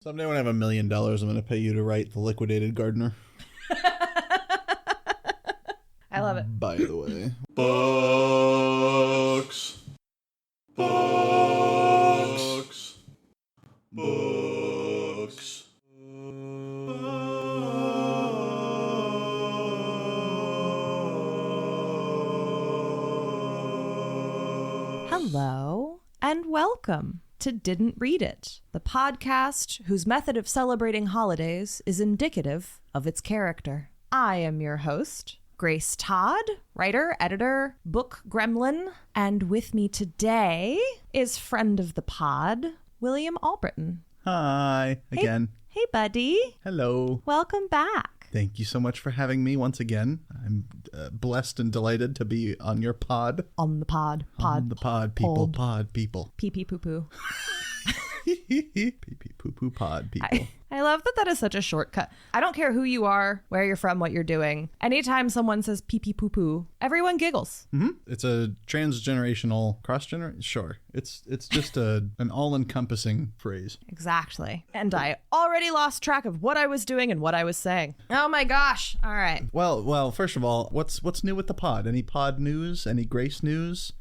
Someday when I have $1 million, I'm going to pay you to write The Liquidated Gardener. I love it. By the way. Books. Books. Books. Hello and welcome to Didn't Read It, the podcast whose method of celebrating holidays is indicative of its character. I am your host, Grace Todd, writer, editor, book gremlin, and with me today is friend of the pod, William Albritton. Hi, again. Hey, buddy. Hello. Welcome back. Thank you so much for having me once again. I'm blessed and delighted to be on your pod. On the pod. On the pod, people. Pod. Pod, people. Pee-pee poo-poo. Pee-pee poo-poo pod, people. I love that is such a shortcut. I don't care who you are, where you're from, what you're doing. Anytime someone says pee-pee poo-poo, everyone giggles. Mm-hmm. It's a transgenerational, cross-generation. Sure. It's just an all-encompassing phrase. Exactly. And I already lost track of what I was doing and what I was saying. Oh my gosh. All right. Well, first of all, what's new with the pod? Any pod news? Any Grace news?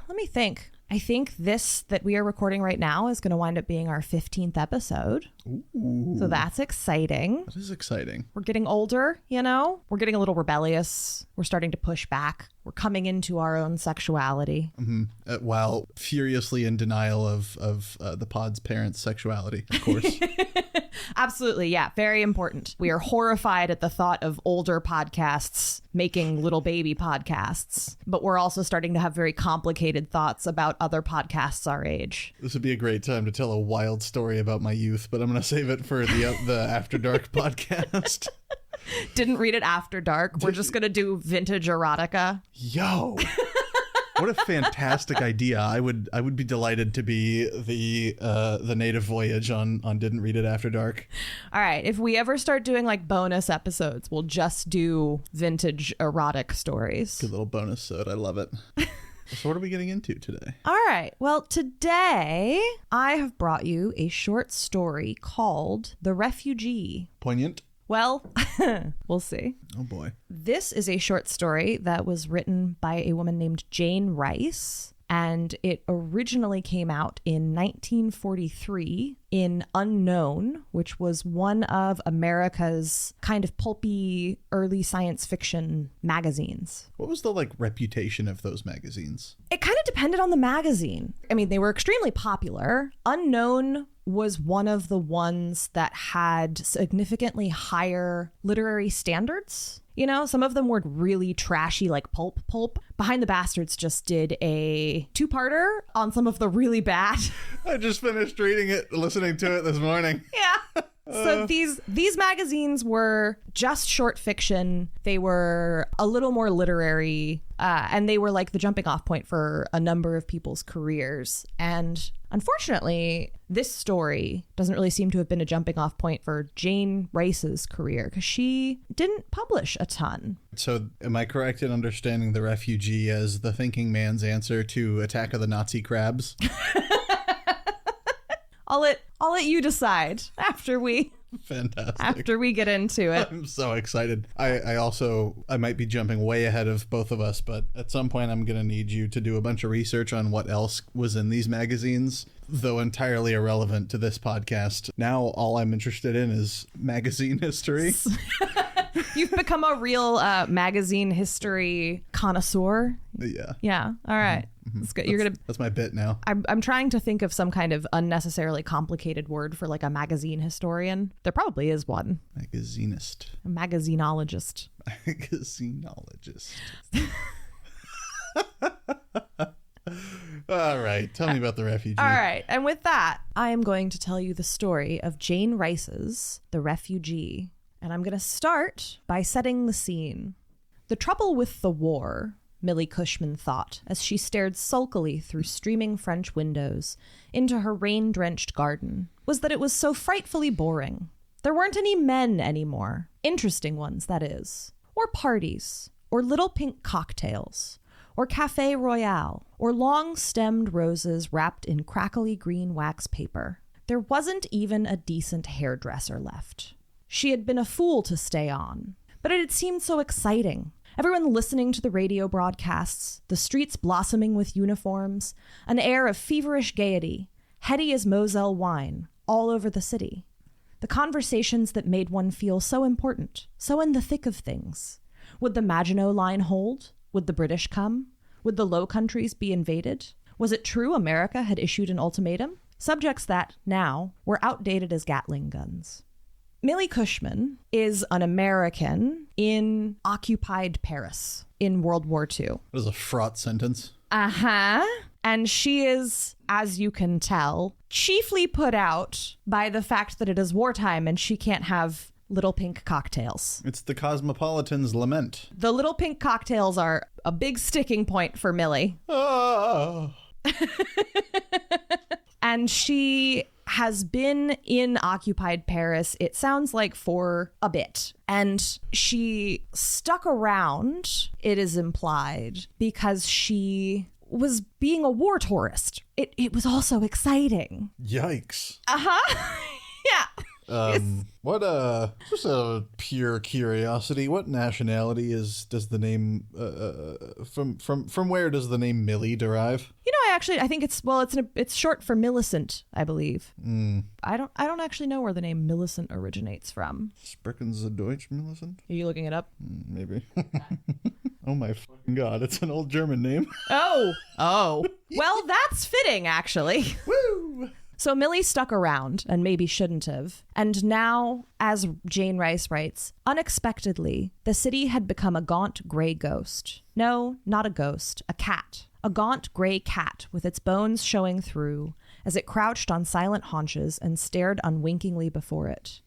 Let me think. I think this that we are recording right now is going to wind up being our 15th episode. Ooh. So that's exciting. That is exciting. We're getting older, you know? We're getting a little rebellious. We're starting to push back. We're coming into our own sexuality. Mm-hmm. While furiously in denial of the pod's parents' sexuality, of course. Absolutely, yeah. Very important. We are horrified at the thought of older podcasts making little baby podcasts, but we're also starting to have very complicated thoughts about other podcasts our age. This would be a great time to tell a wild story about my youth, but I'm going to save it for the After Dark podcast. Didn't Read It After Dark. We're just going to do vintage erotica. Yo. What a fantastic idea. I would be delighted to be the native voyage on Didn't Read It After Dark. All right. If we ever start doing like bonus episodes, we'll just do vintage erotic stories. Good little bonus sode. I love it. So what are we getting into today? All right. Well, today I have brought you a short story called The Refugee. Poignant? Well, we'll see. Oh boy. This is a short story that was written by a woman named Jane Rice, and it originally came out in 1943 in Unknown, which was one of America's kind of pulpy early science fiction magazines. What was the reputation of those magazines? It kind of depended on the magazine. I mean, they were extremely popular. Unknown was one of the ones that had significantly higher literary standards. You know, some of them were really trashy, like pulp. Behind the Bastards just did a two-parter on some of the really bad. I just finished reading it, listening to it this morning. Yeah. So these magazines were just short fiction. They were a little more literary, and they were like the jumping off point for a number of people's careers. And unfortunately, this story doesn't really seem to have been a jumping off point for Jane Rice's career because she didn't publish a ton. So am I correct in understanding The Refugee as the thinking man's answer to Attack of the Nazi Crabs? I'll let you decide after we get into it. I'm so excited. I might be jumping way ahead of both of us, but at some point I'm going to need you to do a bunch of research on what else was in these magazines, though entirely irrelevant to this podcast. Now all I'm interested in is magazine history. You've become a real magazine history connoisseur. Yeah. Yeah. All right. Mm-hmm. That's good. That's my bit now. I'm trying to think of some kind of unnecessarily complicated word for like a magazine historian. There probably is one. Magazinist. A magazinologist. Magazinologist. All right. Tell me about The Refugee. All right. And with that, I am going to tell you the story of Jane Rice's The Refugee. And I'm going to start by setting the scene. The trouble with the war, Millie Cushman thought as she stared sulkily through streaming French windows into her rain-drenched garden, was that it was so frightfully boring. There weren't any men anymore. Interesting ones, that is. Or parties. Or little pink cocktails. Or café royale. Or long-stemmed roses wrapped in crackly green wax paper. There wasn't even a decent hairdresser left. She had been a fool to stay on, but it had seemed so exciting. Everyone listening to the radio broadcasts, the streets blossoming with uniforms, an air of feverish gaiety, heady as Moselle wine, all over the city. The conversations that made one feel so important, so in the thick of things. Would the Maginot Line hold? Would the British come? Would the Low Countries be invaded? Was it true America had issued an ultimatum? Subjects that, now, were outdated as Gatling guns. Millie Cushman is an American in occupied Paris in World War II. That is a fraught sentence. Uh-huh. And she is, as you can tell, chiefly put out by the fact that it is wartime and she can't have little pink cocktails. It's the cosmopolitan's lament. The little pink cocktails are a big sticking point for Millie. Oh. And she has been in occupied Paris, it sounds like, for a bit. And she stuck around, it is implied, because she was being a war tourist. It was also exciting. Yikes. Uh-huh. Yeah. Just a pure curiosity. What nationality does the name from where does the name Millie derive? You know, I think it's short for Millicent, I believe. I don't actually know where the name Millicent originates from. Sprechen Sie Deutsch, Millicent? Are you looking it up? Maybe. Oh my fucking God, it's an old German name. Oh. Well, that's fitting, actually. Woo! So Millie stuck around, and maybe shouldn't have. And now, as Jane Rice writes, unexpectedly, the city had become a gaunt gray ghost. No, not a ghost, a cat. A gaunt gray cat with its bones showing through as it crouched on silent haunches and stared unwinkingly before it.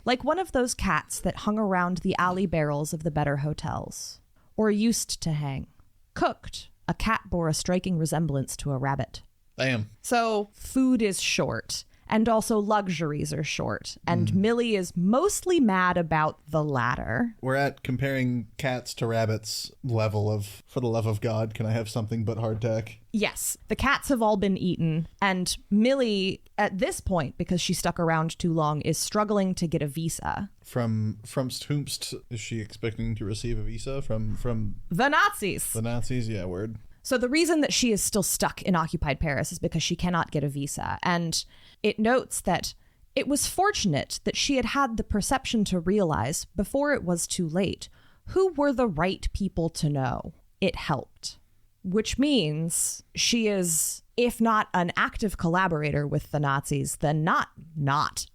Like one of those cats that hung around the alley barrels of the better hotels. Or used to hang. Cooked, a cat bore a striking resemblance to a rabbit. Damn. So food is short, and also luxuries are short, and Millie is mostly mad about the latter. We're at comparing cats to rabbits level of, for the love of God, can I have something but hardtack? Yes, the cats have all been eaten, and Millie, at this point, because she stuck around too long, is struggling to get a visa. From Stumst, is she expecting to receive a visa from the Nazis? The Nazis, yeah, word. So the reason that she is still stuck in occupied Paris is because she cannot get a visa. And it notes that it was fortunate that she had the perception to realize, before it was too late, who were the right people to know. It helped. Which means she is, if not an active collaborator with the Nazis, then not,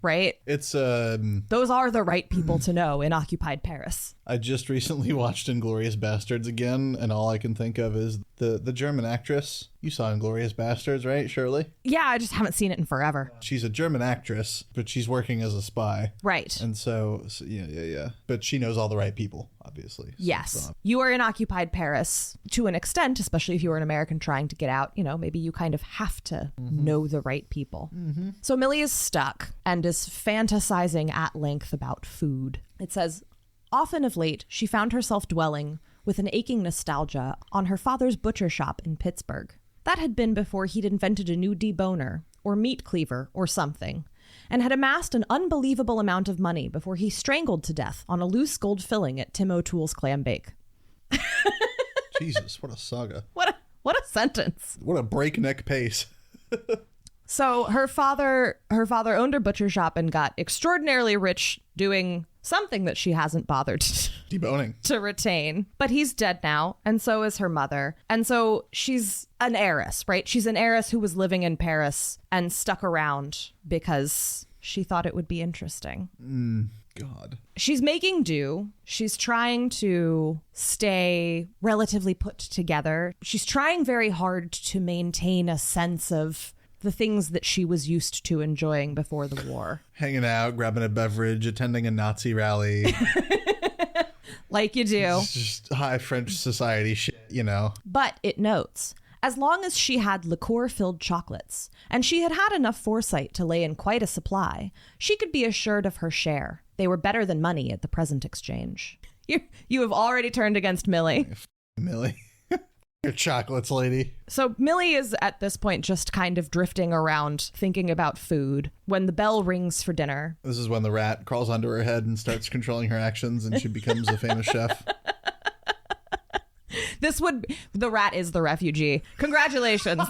right? It's those are the right people to know in occupied Paris. I just recently watched Inglourious Bastards again, and all I can think of is the German actress. You saw Inglourious Bastards, right, Shirley? Yeah, I just haven't seen it in forever. She's a German actress, but she's working as a spy. Right. And so yeah. But she knows all the right people, obviously. So yes. You are in occupied Paris to an extent, especially if you are an American trying to get out. You know, maybe you kind of have to know the right people. So Millie is stuck and is fantasizing at length about food. It says, often of late, she found herself dwelling with an aching nostalgia on her father's butcher shop in Pittsburgh. That had been before he'd invented a new deboner, or meat cleaver, or something, and had amassed an unbelievable amount of money before he strangled to death on a loose gold filling at Tim O'Toole's clam bake. Jesus, what a saga. What a sentence. What a breakneck pace. So her father owned a butcher shop and got extraordinarily rich doing something that she hasn't bothered deboning to retain. But he's dead now, and so is her mother. And so she's an heiress, right? She's an heiress who was living in Paris and stuck around because she thought it would be interesting. God. She's making do. She's trying to stay relatively put together. She's trying very hard to maintain a sense of the things that she was used to enjoying before the war. Hanging out, grabbing a beverage, attending a Nazi rally. Like you do. It's just high French society shit, you know. But it notes, as long as she had liqueur-filled chocolates, and she had had enough foresight to lay in quite a supply, she could be assured of her share. They were better than money at the present exchange. You have already turned against Millie. Millie. Your chocolates, lady. So Millie is at this point just kind of drifting around thinking about food when the bell rings for dinner. This is when the rat crawls onto her head and starts controlling her actions, and she becomes a famous chef. The rat is the refugee. Congratulations.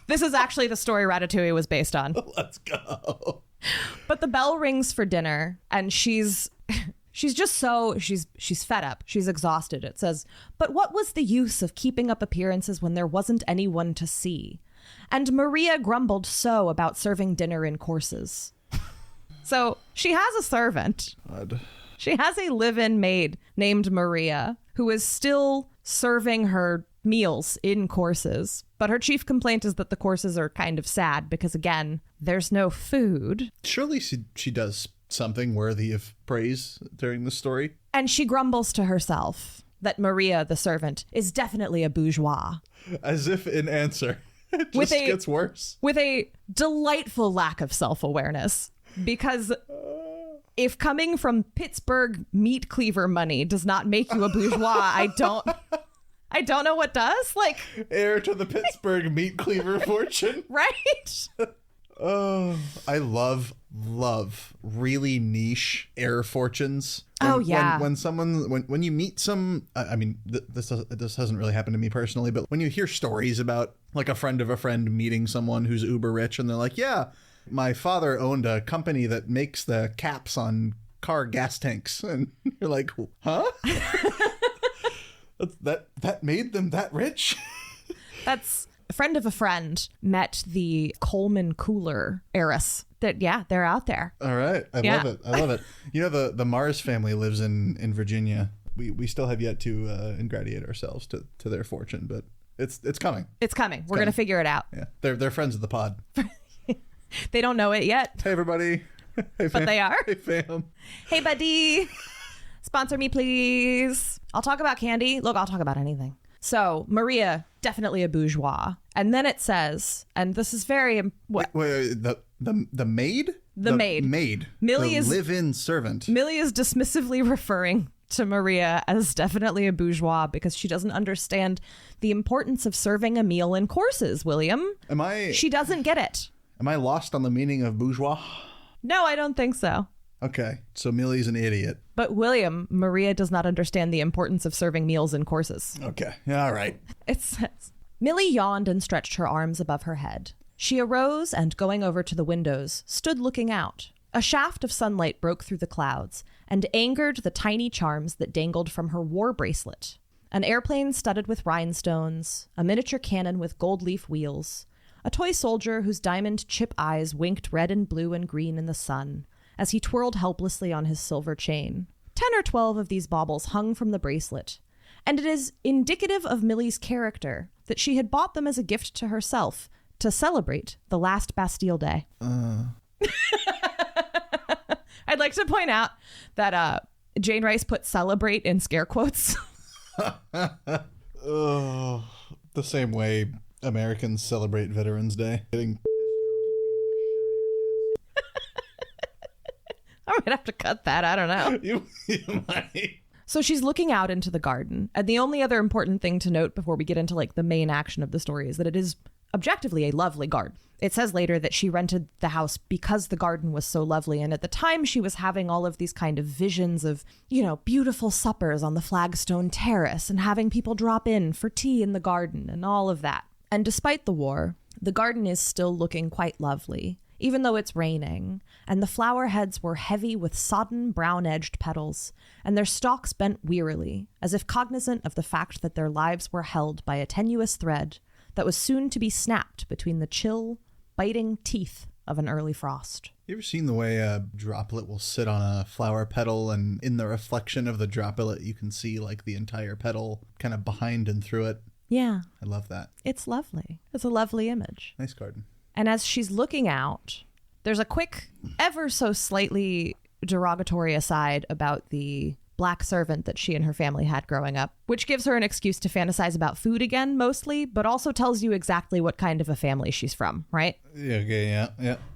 This is actually the story Ratatouille was based on. Let's go. But the bell rings for dinner, and she's just she's fed up. She's exhausted. It says, but what was the use of keeping up appearances when there wasn't anyone to see? And Maria grumbled so about serving dinner in courses. So she has a servant. God. She has a live-in maid named Maria who is still serving her meals in courses. But her chief complaint is that the courses are kind of sad because, again, there's no food. Surely she does something worthy of praise during the story. And she grumbles to herself that Maria, the servant, is definitely a bourgeois. As if in answer, it just gets worse. With a delightful lack of self-awareness. Because if coming from Pittsburgh meat cleaver money does not make you a bourgeois, I don't know what does. Like, heir to the Pittsburgh meat cleaver fortune. Right? Oh, I love really niche heir fortunes. When you meet some, I mean, this hasn't really happened to me personally, but when you hear stories about like a friend of a friend meeting someone who's uber rich and they're like, yeah, my father owned a company that makes the caps on car gas tanks. And you're like, huh? that made them that rich? That's a friend of a friend met the Coleman cooler heiress. They're out there. All right. I love it. You know, the Mars family lives in Virginia. We still have yet to ingratiate ourselves to their fortune, but it's coming. It's coming. We're going to figure it out. Yeah. They're friends of the pod. They don't know it yet. Hey, everybody. Hey, fam. But they are. Hey, fam. Hey, buddy. Sponsor me, please. I'll talk about candy. Look, I'll talk about anything. So, Maria, definitely a bourgeois. And then it says, and this is very... What? Wait, the maid? The maid. Maid. Millie is live-in servant. Millie is dismissively referring to Maria as definitely a bourgeois because she doesn't understand the importance of serving a meal in courses, William. She doesn't get it. Am I lost on the meaning of bourgeois? No, I don't think so. Okay, so Millie's an idiot. But William, Maria does not understand the importance of serving meals in courses. Okay, all right. It says, Millie yawned and stretched her arms above her head. She arose and, going over to the windows, stood looking out. A shaft of sunlight broke through the clouds and angered the tiny charms that dangled from her war bracelet. An airplane studded with rhinestones, a miniature cannon with gold leaf wheels, a toy soldier whose diamond chip eyes winked red and blue and green in the sun as he twirled helplessly on his silver chain. 10 or 12 of these baubles hung from the bracelet, and it is indicative of Millie's character that she had bought them as a gift to herself to celebrate the last Bastille Day. I'd like to point out that Jane Rice put celebrate in scare quotes. Oh, the same way Americans celebrate Veterans Day. I'm gonna have to cut that. I don't know. You might. So she's looking out into the garden. And the only other important thing to note before we get into like the main action of the story is that it is objectively a lovely garden. It says later that she rented the house because the garden was so lovely. And at the time she was having all of these kind of visions of, you know, beautiful suppers on the flagstone terrace and having people drop in for tea in the garden and all of that. And despite the war, the garden is still looking quite lovely, even though it's raining, and the flower heads were heavy with sodden, brown-edged petals, and their stalks bent wearily, as if cognizant of the fact that their lives were held by a tenuous thread that was soon to be snapped between the chill, biting teeth of an early frost. You ever seen the way a droplet will sit on a flower petal, and in the reflection of the droplet, you can see like the entire petal kind of behind and through it? Yeah. I love that. It's lovely. It's a lovely image. Nice garden. And as she's looking out, there's a quick, ever so slightly derogatory aside about the black servant that she and her family had growing up, which gives her an excuse to fantasize about food again, mostly, but also tells you exactly what kind of a family she's from, right? Yeah, okay,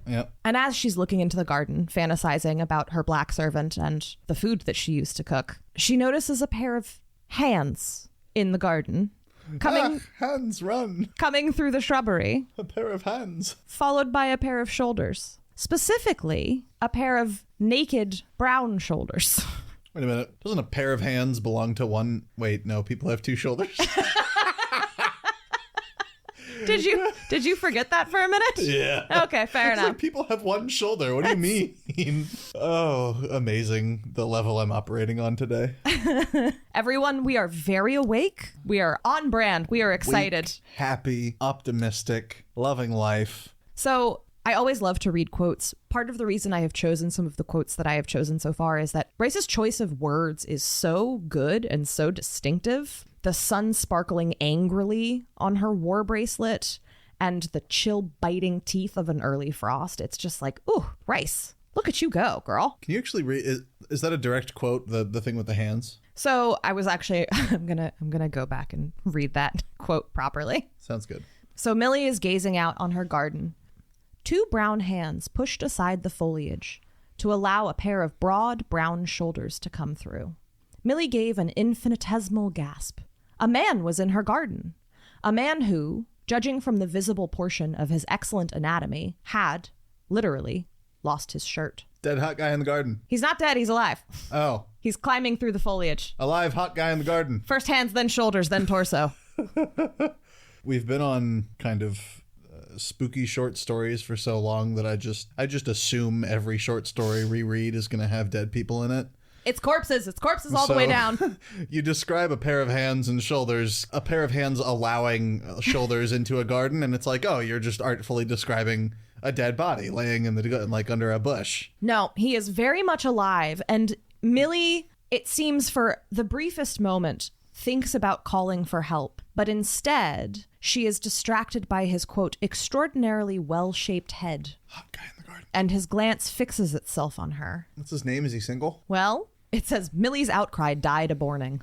yeah. And as she's looking into the garden, fantasizing about her black servant and the food that she used to cook, she notices a pair of hands in the garden. coming hands, run. coming through the shrubbery, A pair of hands. followed by a pair of shoulders. Specifically, a pair of naked brown shoulders. Wait a minute. Doesn't a pair of hands belong to one? Wait, no, people have two shoulders. Did you forget that for a minute? Yeah. Okay, fair It's enough. like people have one shoulder. What do you mean? Oh, amazing. The level I'm operating on today. Everyone, we are very awake. We are on brand. We are excited. Weak, happy, optimistic, loving life. So I always love to read quotes. Part of the reason I have chosen some of the quotes that I have chosen so far is that Bryce's choice of words is so good and so distinctive. The sun sparkling angrily on her war bracelet and the chill biting teeth of an early frost. It's just like, ooh, Bryce, look at you go, girl. Can you actually read? Is that a direct quote? The thing with the hands? So I was actually, I'm gonna go back and read that quote properly. Sounds good. So Millie is gazing out on her garden. Two brown hands pushed aside the foliage to allow a pair of broad brown shoulders to come through. Millie gave an infinitesimal gasp. A man was in her garden. A man who, judging from the visible portion of his excellent anatomy, had, literally, lost his shirt. Dead hot guy in the garden. He's not dead, he's alive. Oh. He's climbing through the foliage. Alive hot guy in the garden. First hands, then shoulders, then torso. We've been on kind of spooky short stories for so long that I just assume every short story we read is going to have dead people in it. It's corpses all the way down. You describe a pair of hands and shoulders, a pair of hands allowing shoulders into a garden, and it's like, oh, you're just artfully describing a dead body laying in the like under a bush. No, he is very much alive, and Millie, it seems for the briefest moment, thinks about calling for help, but instead she is distracted by his, quote, extraordinarily well-shaped head. Hot guy in the garden. And his glance fixes itself on her. What's his name? Is he single? Well, it says Millie's outcry died aborning.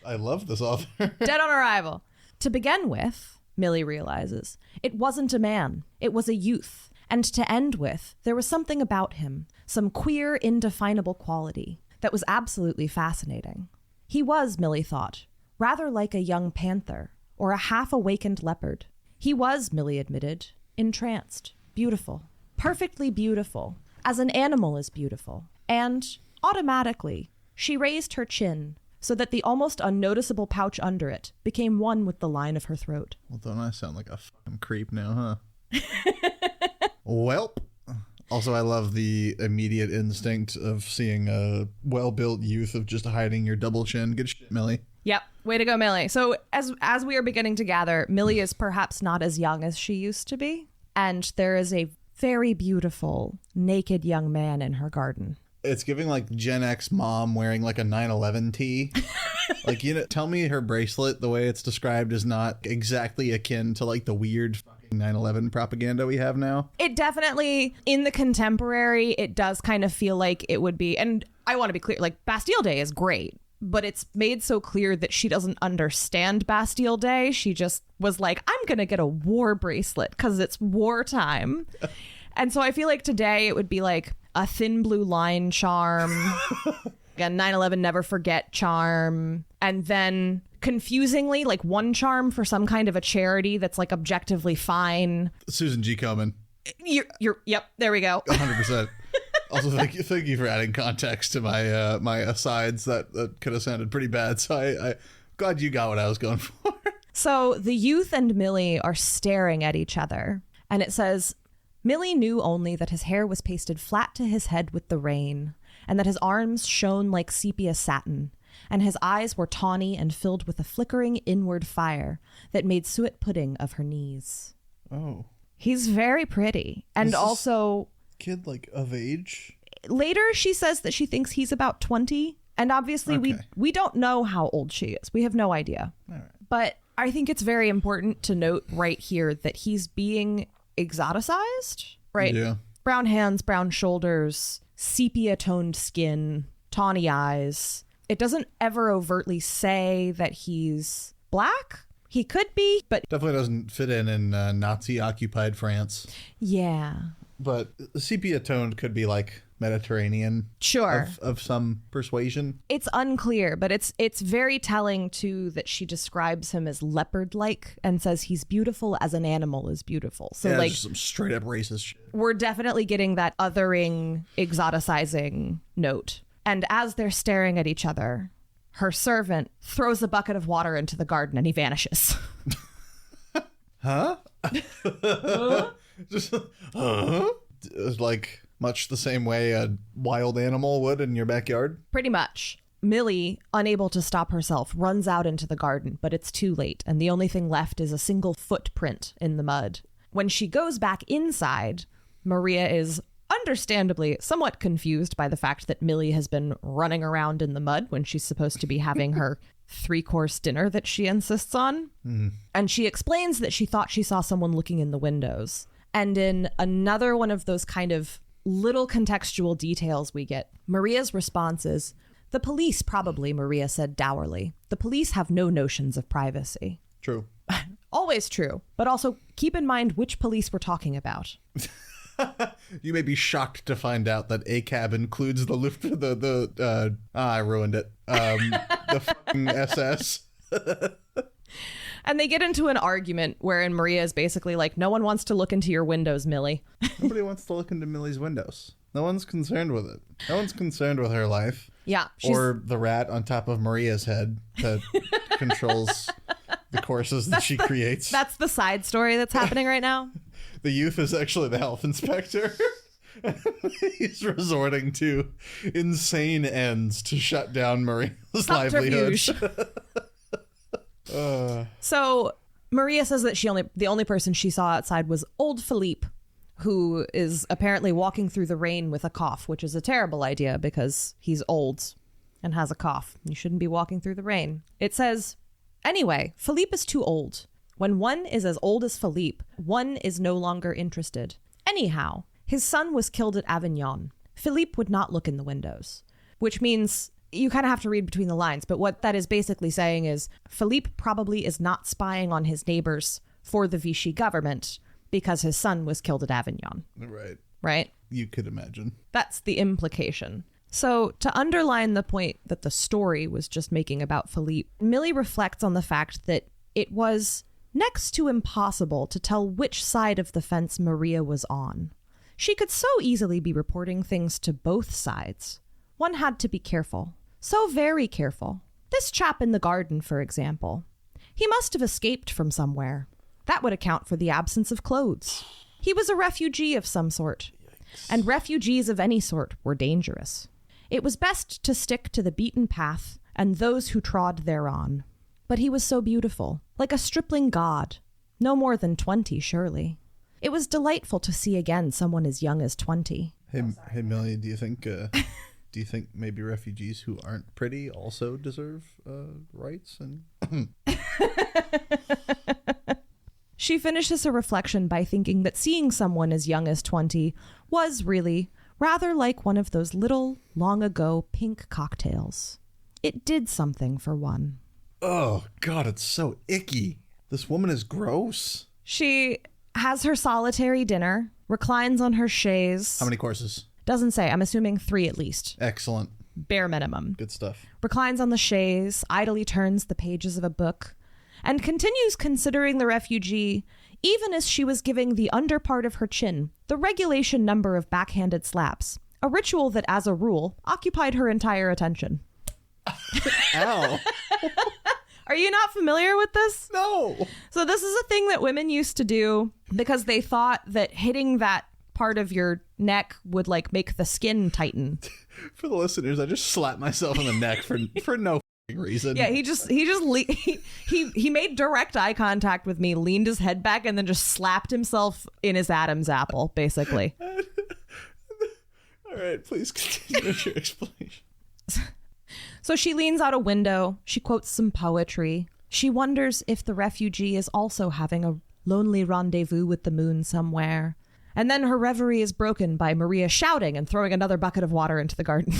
I love this author. Dead on arrival. To begin with, Millie realizes, it wasn't a man. It was a youth. And to end with, there was something about him, some queer, indefinable quality that was absolutely fascinating. He was, Millie thought, rather like a young panther or a half-awakened leopard. He was, Millie admitted, entranced, beautiful, perfectly beautiful, as an animal is beautiful. And, automatically, she raised her chin so that the almost unnoticeable pouch under it became one with the line of her throat. Well, don't I sound like a fucking creep now, huh? Welp. Also, I love the immediate instinct of seeing a well-built youth of just hiding your double chin. Good shit, Millie. Yep. Way to go, Millie. So as we are beginning to gather, Millie is perhaps not as young as she used to be. And there is a very beautiful naked young man in her garden. It's giving like Gen X mom wearing like a 9/11 tee. Like, you know, tell me her bracelet, the way it's described, is not exactly akin to like the weird fucking 9/11 propaganda we have now. It definitely, in the contemporary, it does kind of feel like it would be, and I want to be clear, like Bastille Day is great, but it's made so clear that she doesn't understand Bastille Day. She just was like, I'm going to get a war bracelet because it's wartime. And so I feel like today it would be like a thin blue line charm, a 9/11 never forget charm, and then confusingly like one charm for some kind of a charity that's like objectively fine. Susan G. Komen. Yep, there we go. 100%. Also, thank you for adding context to my my asides. That could have sounded pretty bad. So I glad you got what I was going for. So the youth and Millie are staring at each other, and it says, Millie knew only that his hair was pasted flat to his head with the rain, and that his arms shone like sepia satin, and his eyes were tawny and filled with a flickering inward fire that made suet pudding of her knees. Oh. He's very pretty. And also, kid like of age? Later she says that she thinks he's about 20, and obviously we don't know how old she is. We have no idea. All right. But I think it's very important to note right here that he's being exoticized, right? Yeah. Brown hands, brown shoulders, sepia toned skin, tawny eyes. It doesn't ever overtly say that he's black. He could be, but Definitely doesn't fit in Nazi occupied France. yeah. But sepia toned could be like Mediterranean. Sure. Of some persuasion. It's unclear, but it's very telling too that she describes him as leopard-like and says he's beautiful as an animal is beautiful. So yeah, like just some straight up racist shit. We're definitely getting that othering, exoticizing note. And as they're staring at each other, her servant throws a bucket of water into the garden and he vanishes. Huh? Just, huh? It's like much the same way a wild animal would in your backyard. Pretty much. Millie, unable to stop herself, runs out into the garden, but it's too late, and the only thing left is a single footprint in the mud. When she goes back inside, Maria is understandably somewhat confused by the fact that Millie has been running around in the mud when she's supposed to be having her 3-course dinner that she insists on. And she explains that she thought she saw someone looking in the windows. And in another one of those kind of little contextual details we get, Maria's response is, "The police probably," Maria said dourly. "The police have no notions of privacy." True. Always true, but also keep in mind which police we're talking about. You may be shocked to find out that ACAB includes I ruined it. The fucking SS. And they get into an argument wherein Maria is basically like, "No one wants to look into your windows, Millie." Nobody wants to look into Millie's windows. No one's concerned with it. No one's concerned with her life. Yeah. Or the rat on top of Maria's head that controls the courses that she creates. That's the side story that's happening right now. The youth is actually the health inspector. He's resorting to insane ends to shut down Maria's livelihood. So Maria says that the only person she saw outside was old Philippe, who is apparently walking through the rain with a cough, which is a terrible idea because he's old and has a cough. You shouldn't be walking through the rain. It says, "Anyway, Philippe is too old. When one is as old as Philippe, one is no longer interested. Anyhow, his son was killed at Avignon. Philippe would not look in the windows," which means you kind of have to read between the lines. But what that is basically saying is Philippe probably is not spying on his neighbors for the Vichy government because his son was killed at Avignon. Right. Right? You could imagine. That's the implication. So to underline the point that the story was just making about Philippe, Millie reflects on the fact that it was next to impossible to tell which side of the fence Maria was on. She could so easily be reporting things to both sides. One had to be careful. So very careful. This chap in the garden, for example. He must have escaped from somewhere. That would account for the absence of clothes. He was a refugee of some sort. Yikes. And refugees of any sort were dangerous. It was best to stick to the beaten path and those who trod thereon. But he was so beautiful, like a stripling god. No more than 20, surely. It was delightful to see again someone as young as 20. Hey, Millie, do you think maybe refugees who aren't pretty also deserve rights? And She finishes her reflection by thinking that seeing someone as young as 20 was really rather like one of those little, long ago pink cocktails. It did something for one. Oh, God, it's so icky. This woman is gross. She has her solitary dinner, reclines on her chaise. How many courses? Doesn't say. I'm assuming 3 at least. Excellent. Bare minimum. Good stuff. Reclines on the chaise, idly turns the pages of a book, and continues considering the refugee, even as she was giving the under part of her chin the regulation number of backhanded slaps, a ritual that, as a rule, occupied her entire attention. Ow. Are you not familiar with this? No. So this is a thing that women used to do because they thought that hitting that part of your neck would like make the skin tighten. For the listeners, I just slapped myself in the neck for no reason. Yeah, he made direct eye contact with me, leaned his head back, and then just slapped himself in his Adam's apple, basically. All right, please continue with your explanation. So she leans out a window. She quotes some poetry. She wonders if the refugee is also having a lonely rendezvous with the moon somewhere. And then her reverie is broken by Maria shouting and throwing another bucket of water into the garden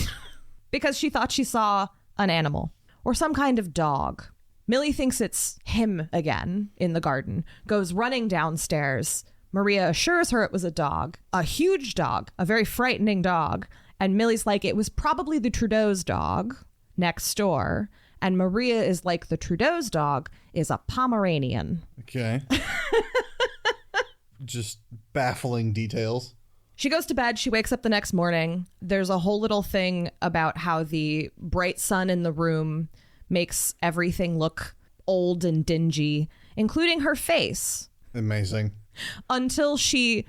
because she thought she saw an animal or some kind of dog. Millie thinks it's him again in the garden, goes running downstairs. Maria assures her it was a dog, a huge dog, a very frightening dog, And Millie's like, it was probably the Trudeau's dog next door. And Maria is like, the Trudeau's dog is a Pomeranian. Okay. Just baffling details. She goes to bed. She wakes up the next morning. There's a whole little thing about how the bright sun in the room makes everything look old and dingy, including her face. Amazing. Until she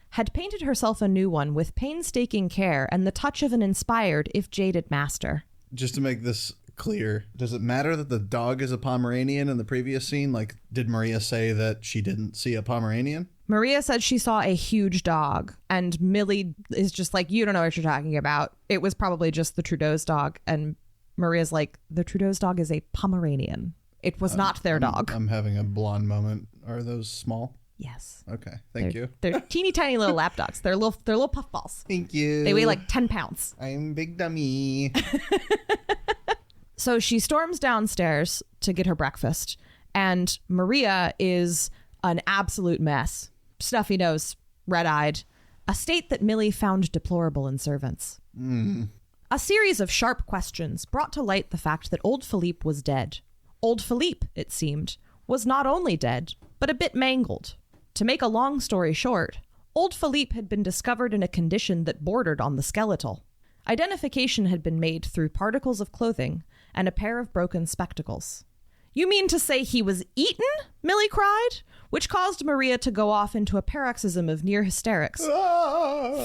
had painted herself a new one with painstaking care and the touch of an inspired, if jaded, master. Just to make this clear, does it matter that the dog is a Pomeranian in the previous scene? Like, did Maria say that she didn't see a Pomeranian? Maria said she saw a huge dog, and Millie is just like, you don't know what you're talking about. It was probably just the Trudeau's dog. And Maria's like, the Trudeau's dog is a Pomeranian. It was not their dog. I'm having a blonde moment. Are those small? Yes. Okay. Thank you. They're teeny tiny little lap dogs. They're little puffballs. Thank you. They weigh like 10 pounds. I'm big dummy. So she storms downstairs to get her breakfast, and Maria is an absolute mess. Stuffy nose, red-eyed, a state that Millie found deplorable in servants. A series of sharp questions brought to light the fact that old Philippe was dead. Old Philippe, it seemed, was not only dead, but a bit mangled. To make a long story short, old Philippe had been discovered in a condition that bordered on the skeletal. Identification had been made through particles of clothing and a pair of broken spectacles. You mean to say he was eaten? Millie cried, which caused Maria to go off into a paroxysm of near hysterics,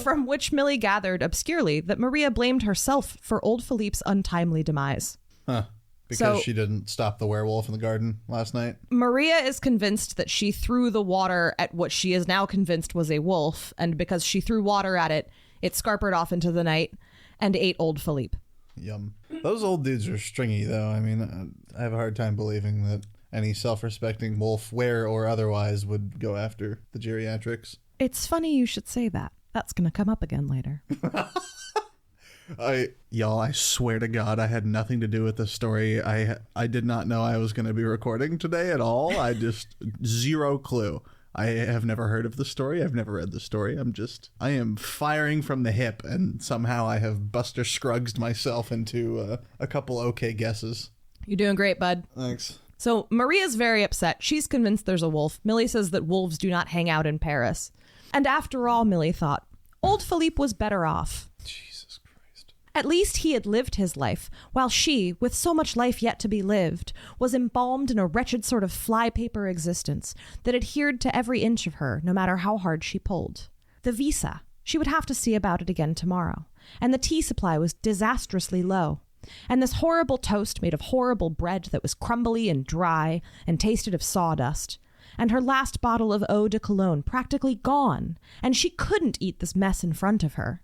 from which Millie gathered obscurely that Maria blamed herself for old Philippe's untimely demise. Huh. Because she didn't stop the werewolf in the garden last night? Maria is convinced that she threw the water at what she is now convinced was a wolf, and because she threw water at it, it scarpered off into the night and ate old Philippe. Yum. Those old dudes are stringy, though. I mean, I have a hard time believing that any self-respecting wolf, were or otherwise, would go after the geriatrics. It's funny you should say that. That's going to come up again later. I swear to God, I had nothing to do with this story. I did not know I was going to be recording today at all. I just, zero clue. I have never heard of the story. I've never read the story. I am firing from the hip, and somehow I have Buster Scruggsed myself into a couple okay guesses. You're doing great, bud. Thanks. So Maria's very upset. She's convinced there's a wolf. Millie says that wolves do not hang out in Paris. And after all, Millie thought, old Philippe was better off. Jesus Christ. At least he had lived his life, while she, with so much life yet to be lived, was embalmed in a wretched sort of flypaper existence that adhered to every inch of her, no matter how hard she pulled. The visa. She would have to see about it again tomorrow. And the tea supply was disastrously low. And this horrible toast made of horrible bread that was crumbly and dry and tasted of sawdust. And her last bottle of eau de cologne practically gone. And she couldn't eat this mess in front of her.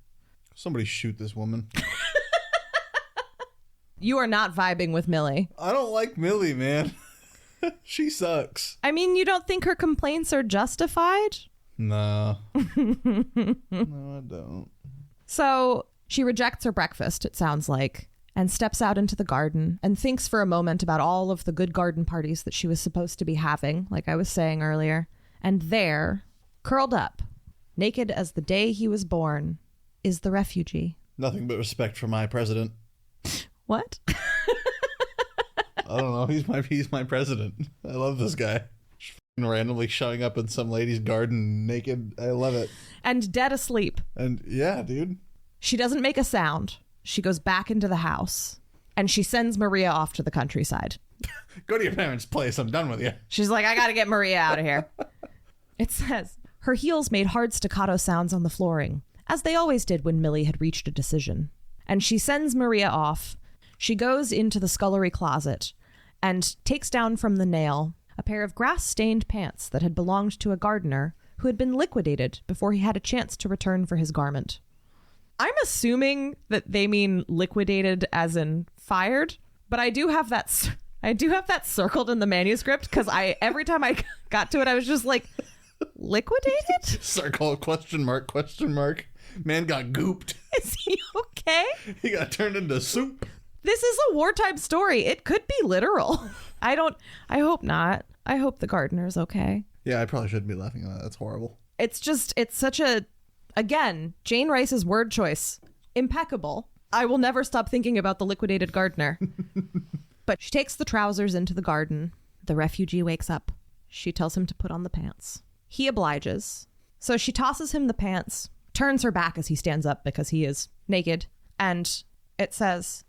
Somebody shoot this woman. You are not vibing with Millie. I don't like Millie, man. She sucks. I mean, you don't think her complaints are justified? No. No, I don't. So she rejects her breakfast, it sounds like, and steps out into the garden and thinks for a moment about all of the good garden parties that she was supposed to be having, like I was saying earlier. And there, curled up, naked as the day he was born, is the refugee. Nothing but respect for my president. What? I don't know. He's my president. I love this guy. Just randomly showing up in some lady's garden naked. I love it. And dead asleep. And yeah, dude. She doesn't make a sound. She goes back into the house and she sends Maria off to the countryside. Go to your parents' place. I'm done with you. She's like, I got to get Maria out of here. It says, her heels made hard staccato sounds on the flooring, as they always did when Millie had reached a decision. And she sends Maria off. She goes into the scullery closet and takes down from the nail a pair of grass-stained pants that had belonged to a gardener who had been liquidated before he had a chance to return for his garment. I'm assuming that they mean liquidated as in fired, but I do have that circled in the manuscript because every time I got to it, I was just like, liquidated? Circle, question mark. Man got gooped. Is he okay? He got turned into soup. This is a wartime story. It could be literal. I hope not. I hope the gardener's okay. Yeah, I probably shouldn't be laughing at that. That's horrible. It's such a, again, Jane Rice's word choice. Impeccable. I will never stop thinking about the liquidated gardener. But she takes the trousers into the garden. The refugee wakes up. She tells him to put on the pants. He obliges. So she tosses him the pants, turns her back as he stands up because he is naked. And it says,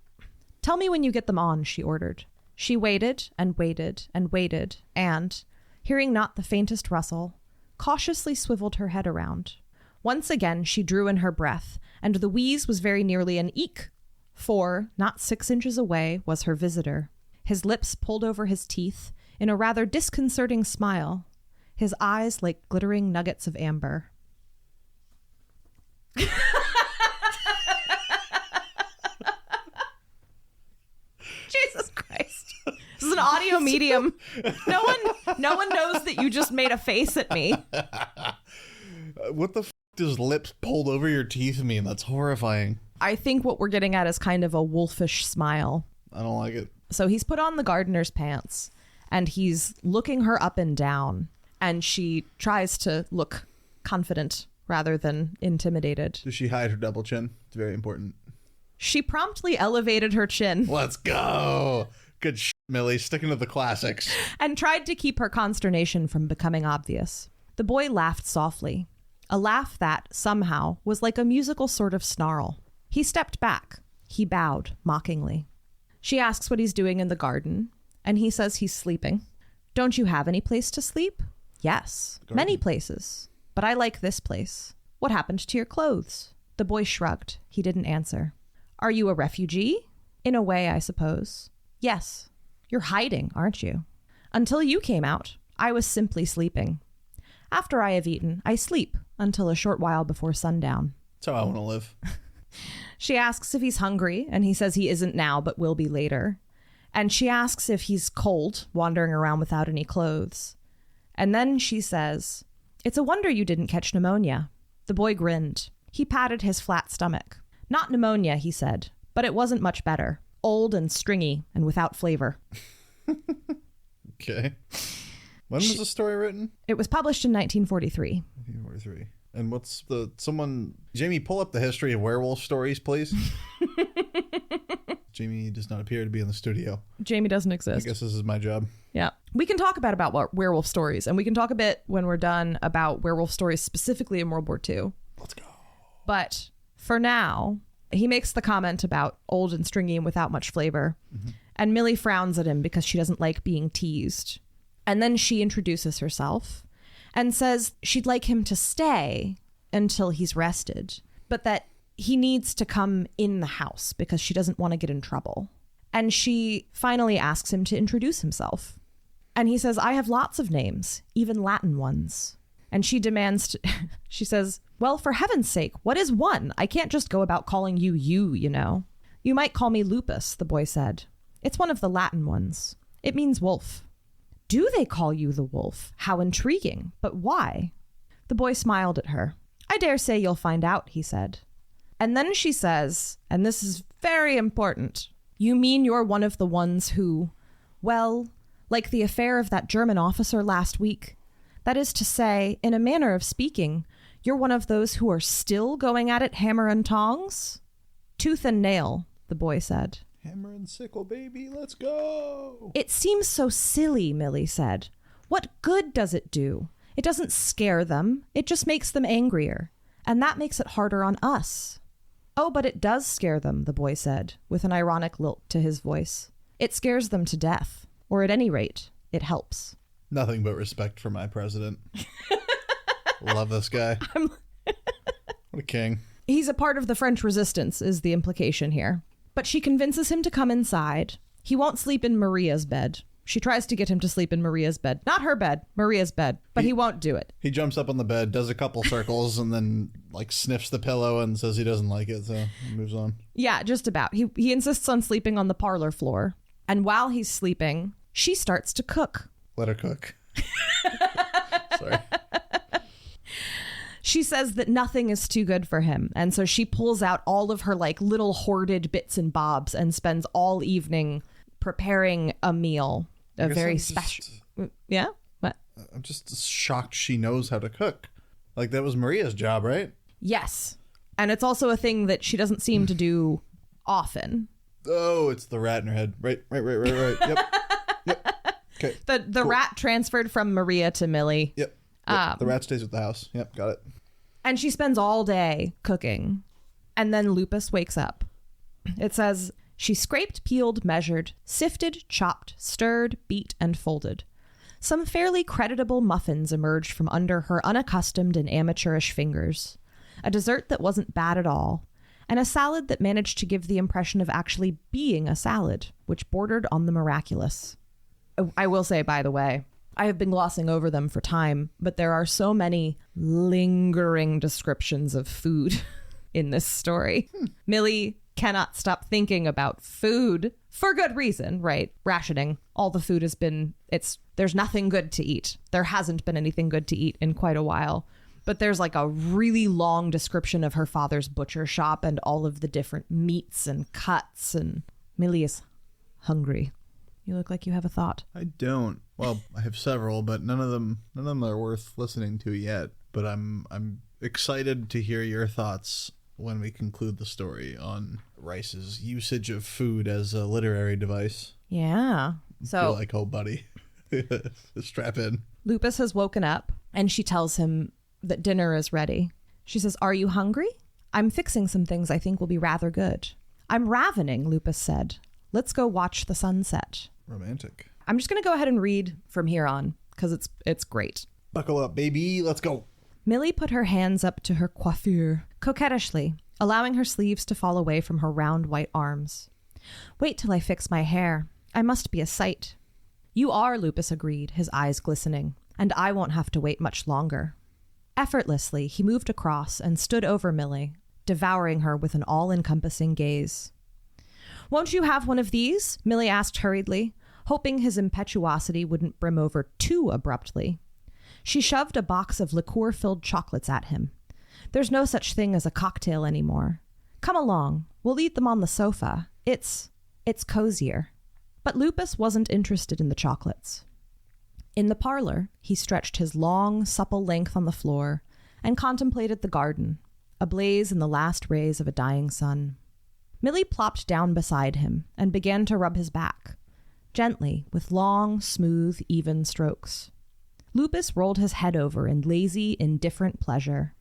"Tell me when you get them on," she ordered. She waited and waited and waited and, hearing not the faintest rustle, cautiously swiveled her head around. Once again she drew in her breath, and the wheeze was very nearly an eek, for, not 6 inches away, was her visitor. His lips pulled over his teeth in a rather disconcerting smile, his eyes like glittering nuggets of amber. Jesus Christ. This is an audio medium. No one knows that you just made a face at me. What the f*** does lips pulled over your teeth mean? That's horrifying. I think what we're getting at is kind of a wolfish smile. I don't like it. So he's put on the gardener's pants and he's looking her up and down, and she tries to look confident rather than intimidated. Does she hide her double chin? It's very important. She promptly elevated her chin. Let's go. Good Millie, sticking to the classics. And tried to keep her consternation from becoming obvious. The boy laughed softly, a laugh that, somehow, was like a musical sort of snarl. He stepped back. He bowed mockingly. She asks what he's doing in the garden, and he says he's sleeping. "Don't you have any place to sleep?" "Yes, many places, but I like this place." "What happened to your clothes?" The boy shrugged. He didn't answer. "Are you a refugee?" "In a way, I suppose." "Yes." "You're hiding, aren't you?" "Until you came out, I was simply sleeping. After I have eaten, I sleep until a short while before sundown." That's how I want to live. She asks if he's hungry, and he says he isn't now, but will be later. And she asks if he's cold, wandering around without any clothes. And then she says, "It's a wonder you didn't catch pneumonia." The boy grinned. He patted his flat stomach. "Not pneumonia," he said, "but it wasn't much better. Old and stringy and without flavor." Okay. When was the story written? It was published in 1943. 1943. And what's Jamie, pull up the history of werewolf stories, please. Jamie does not appear to be in the studio. Jamie doesn't exist. I guess this is my job. Yeah. We can talk about werewolf stories, and we can talk a bit when we're done about werewolf stories specifically in World War II. Let's go. But for now, he makes the comment about old and stringy and without much flavor. Mm-hmm. And Millie frowns at him because she doesn't like being teased. And then she introduces herself and says she'd like him to stay until he's rested, but that he needs to come in the house because she doesn't want to get in trouble. And she finally asks him to introduce himself. And he says, "I have lots of names, even Latin ones." And she demands, she says, "Well, for heaven's sake, what is one? I can't just go about calling you, you know." "You might call me Lupus," the boy said. "It's one of the Latin ones. It means wolf." "Do they call you the wolf? How intriguing. But why?" The boy smiled at her. "I dare say you'll find out," he said. And then she says, and this is very important, "You mean you're one of the ones who, well, like the affair of that German officer last week? That is to say, in a manner of speaking, you're one of those who are still going at it hammer and tongs?" "Tooth and nail," the boy said. "Hammer and sickle, baby, let's go." "It seems so silly," Millie said. "What good does it do? It doesn't scare them. It just makes them angrier. And that makes it harder on us." "Oh, but it does scare them," the boy said, with an ironic lilt to his voice. "It scares them to death. Or at any rate, it helps." Nothing but respect for my president. Love this guy. What a king. He's a part of the French resistance, is the implication here. But she convinces him to come inside. He won't sleep in Maria's bed. She tries to get him to sleep in Maria's bed. Not her bed, Maria's bed. But he won't do it. He jumps up on the bed, does a couple circles, and then sniffs the pillow and says he doesn't like it, so he moves on. Yeah, just about. He insists on sleeping on the parlor floor. And while he's sleeping, she starts to cook. Let her cook. Sorry. She says that nothing is too good for him. And so she pulls out all of her little hoarded bits and bobs and spends all evening preparing a meal. A very special. Yeah? What? I'm just shocked she knows how to cook. That was Maria's job, right? Yes. And it's also a thing that she doesn't seem to do often. Oh, it's the rat in her head. Right. Yep. Okay. The cool. rat transferred from Maria to Millie. Yep. The rat stays with the house. Yep, got it. And she spends all day cooking. And then Lupus wakes up. It says, she scraped, peeled, measured, sifted, chopped, stirred, beat, and folded. Some fairly creditable muffins emerged from under her unaccustomed and amateurish fingers. A dessert that wasn't bad at all. And a salad that managed to give the impression of actually being a salad, which bordered on the miraculous. I will say, by the way, I have been glossing over them for time, but there are so many lingering descriptions of food in this story. Millie cannot stop thinking about food for good reason, right? Rationing. All the food has been, there's nothing good to eat. There hasn't been anything good to eat in quite a while. But there's like a really long description of her father's butcher shop and all of the different meats and cuts, and Millie is hungry. You look like you have a thought. I don't. Well, I have several, but none of them are worth listening to yet. But I'm excited to hear your thoughts when we conclude the story on Rice's usage of food as a literary device. Yeah. So, I feel like, oh, buddy, strap in. Lupus has woken up, and she tells him that dinner is ready. She says, "Are you hungry? I'm fixing some things I think will be rather good." "I'm ravening," Lupus said. "Let's go watch the sunset." Romantic. I'm just going to go ahead and read from here on, because it's great. Buckle up, baby. Let's go. Millie put her hands up to her coiffure, coquettishly, allowing her sleeves to fall away from her round white arms. "Wait till I fix my hair. I must be a sight." "You are," Lupus agreed, his eyes glistening, "and I won't have to wait much longer." Effortlessly, he moved across and stood over Millie, devouring her with an all-encompassing gaze. "Won't you have one of these?" Millie asked hurriedly, hoping his impetuosity wouldn't brim over too abruptly. She shoved a box of liqueur-filled chocolates at him. "There's no such thing as a cocktail anymore. Come along. We'll eat them on the sofa. It's cozier." But Lupus wasn't interested in the chocolates. In the parlor, he stretched his long, supple length on the floor and contemplated the garden, ablaze in the last rays of a dying sun. Millie plopped down beside him and began to rub his back, gently, with long, smooth, even strokes. Lupus rolled his head over in lazy, indifferent pleasure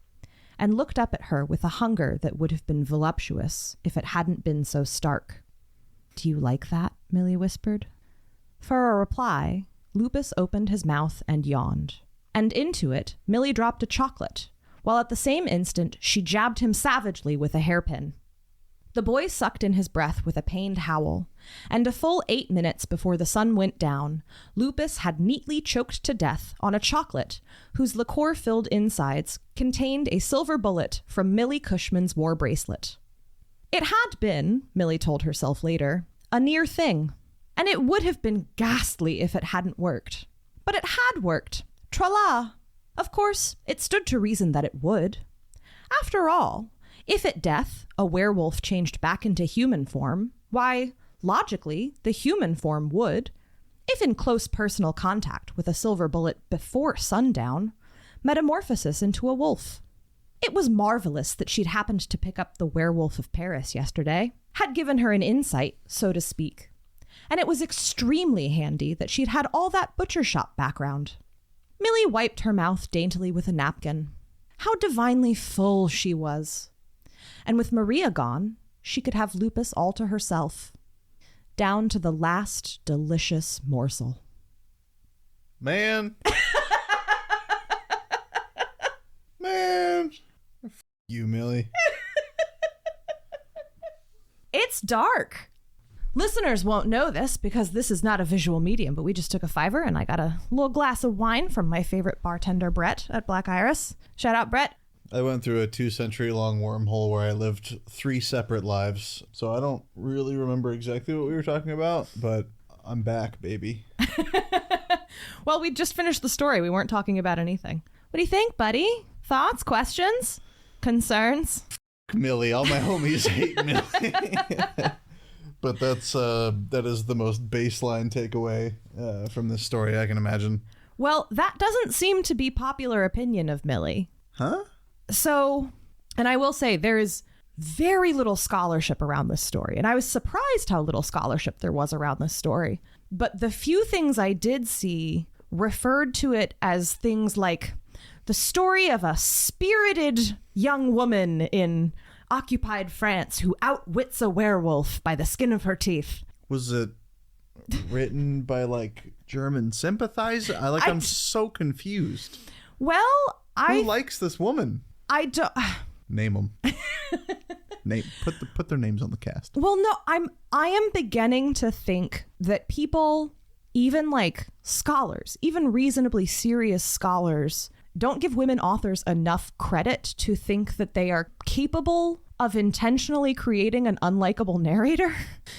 and looked up at her with a hunger that would have been voluptuous if it hadn't been so stark. "Do you like that?" Millie whispered. For a reply, Lupus opened his mouth and yawned. And into it, Millie dropped a chocolate, while at the same instant she jabbed him savagely with a hairpin. The boy sucked in his breath with a pained howl, and a full 8 minutes before the sun went down, Lupus had neatly choked to death on a chocolate whose liqueur-filled insides contained a silver bullet from Millie Cushman's war bracelet. It had been, Millie told herself later, a near thing, and it would have been ghastly if it hadn't worked. But it had worked. Tra-la! Of course, it stood to reason that it would. After all, if at death a werewolf changed back into human form, why, logically, the human form would, if in close personal contact with a silver bullet before sundown, metamorphosis into a wolf. It was marvelous that she'd happened to pick up The Werewolf of Paris yesterday, had given her an insight, so to speak. And it was extremely handy that she'd had all that butcher shop background. Millie wiped her mouth daintily with a napkin. How divinely full she was. And with Maria gone, she could have Lupus all to herself, down to the last delicious morsel. Man. Man. F you, Millie. It's dark. Listeners won't know this because this is not a visual medium, but we just took a $5 and I got a little glass of wine from my favorite bartender, Brett, at Black Iris. Shout out, Brett. I went through a 2-century-long wormhole where I lived 3 separate lives, so I don't really remember exactly what we were talking about, but I'm back, baby. Well, we just finished the story. We weren't talking about anything. What do you think, buddy? Thoughts, questions, concerns? Millie, all my homies hate Millie. But that is the most baseline takeaway from this story I can imagine. Well, that doesn't seem to be popular opinion of Millie. Huh? So And I will say there is very little scholarship around this story. And I was surprised how little scholarship there was around this story. But the few things I did see referred to it as things like the story of a spirited young woman in occupied France who outwits a werewolf by the skin of her teeth. Was it written by like German sympathizer? I'm so confused. Well, who likes this woman? I don't name them. Put their names on the cast. Well, no, I am beginning to think that people, even like scholars, even reasonably serious scholars, don't give women authors enough credit to think that they are capable of intentionally creating an unlikable narrator.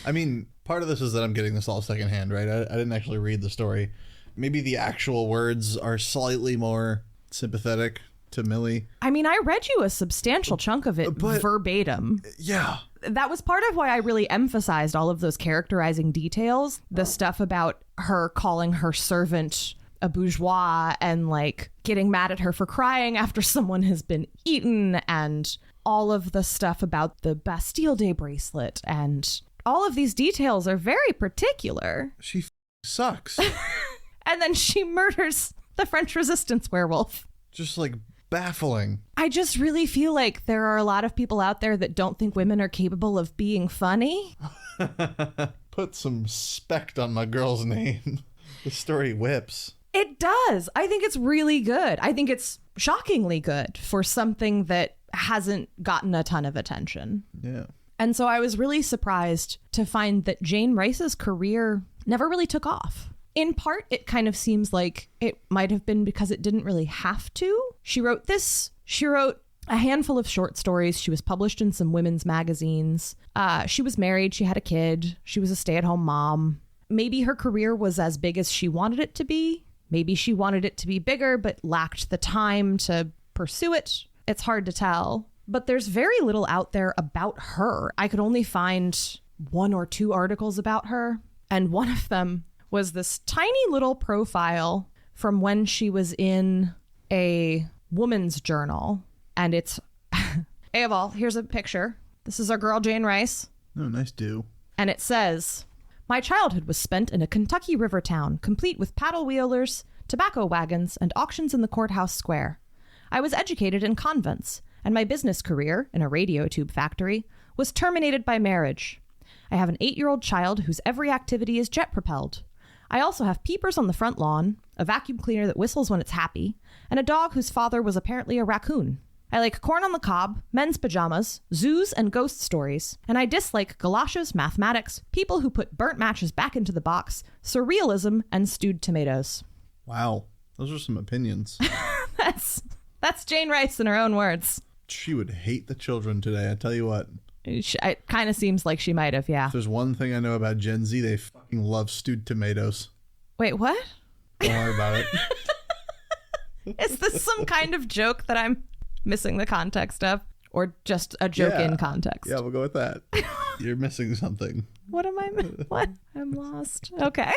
I mean, part of this is that I'm getting this all secondhand, right? I didn't actually read the story. Maybe the actual words are slightly more sympathetic to Millie. I mean, I read you a substantial chunk of it verbatim. Yeah. That was part of why I really emphasized all of those characterizing details. The stuff about her calling her servant a bourgeois and like getting mad at her for crying after someone has been eaten, and all of the stuff about the Bastille Day bracelet, and all of these details are very particular. She sucks. And then she murders the French resistance werewolf. Just like baffling. I just really feel like there are a lot of people out there that don't think women are capable of being funny. Put some spect on my girl's name. The story whips. It does. I think it's really good. I think it's shockingly good for something that hasn't gotten a ton of attention. Yeah. And so I was really surprised to find that Jane Rice's career never really took off. In part, it kind of seems like it might have been because it didn't really have to. She wrote a handful of short stories. She was published in some women's magazines. She was married. She had a kid. She was a stay-at-home mom. Maybe her career was as big as she wanted it to be. Maybe she wanted it to be bigger, but lacked the time to pursue it. It's hard to tell. But there's very little out there about her. I could only find 1 or 2 articles about her. And one of them was this tiny little profile from when she was in a woman's journal. And it's, Aval, here's a picture. This is our girl, Jane Rice. Oh, nice do. And it says, "My childhood was spent in a Kentucky river town, complete with paddle wheelers, tobacco wagons, and auctions in the courthouse square. I was educated in convents, and my business career, in a radio tube factory, was terminated by marriage. I have an 8-year-old child whose every activity is jet-propelled. I also have peepers on the front lawn, a vacuum cleaner that whistles when it's happy, and a dog whose father was apparently a raccoon. I like corn on the cob, men's pajamas, zoos, and ghost stories, and I dislike galoshes, mathematics, people who put burnt matches back into the box, surrealism, and stewed tomatoes." Wow. Those are some opinions. That's Jane Rice in her own words. She would hate the children today, I tell you what. It kind of seems like she might have, yeah. If there's one thing I know about Gen Z, they fucking love stewed tomatoes. Wait, what? Don't worry about it. Is this some kind of joke that I'm missing the context of? Or just a joke in context? Yeah, we'll go with that. You're missing something. What am I? What? I'm lost. Okay.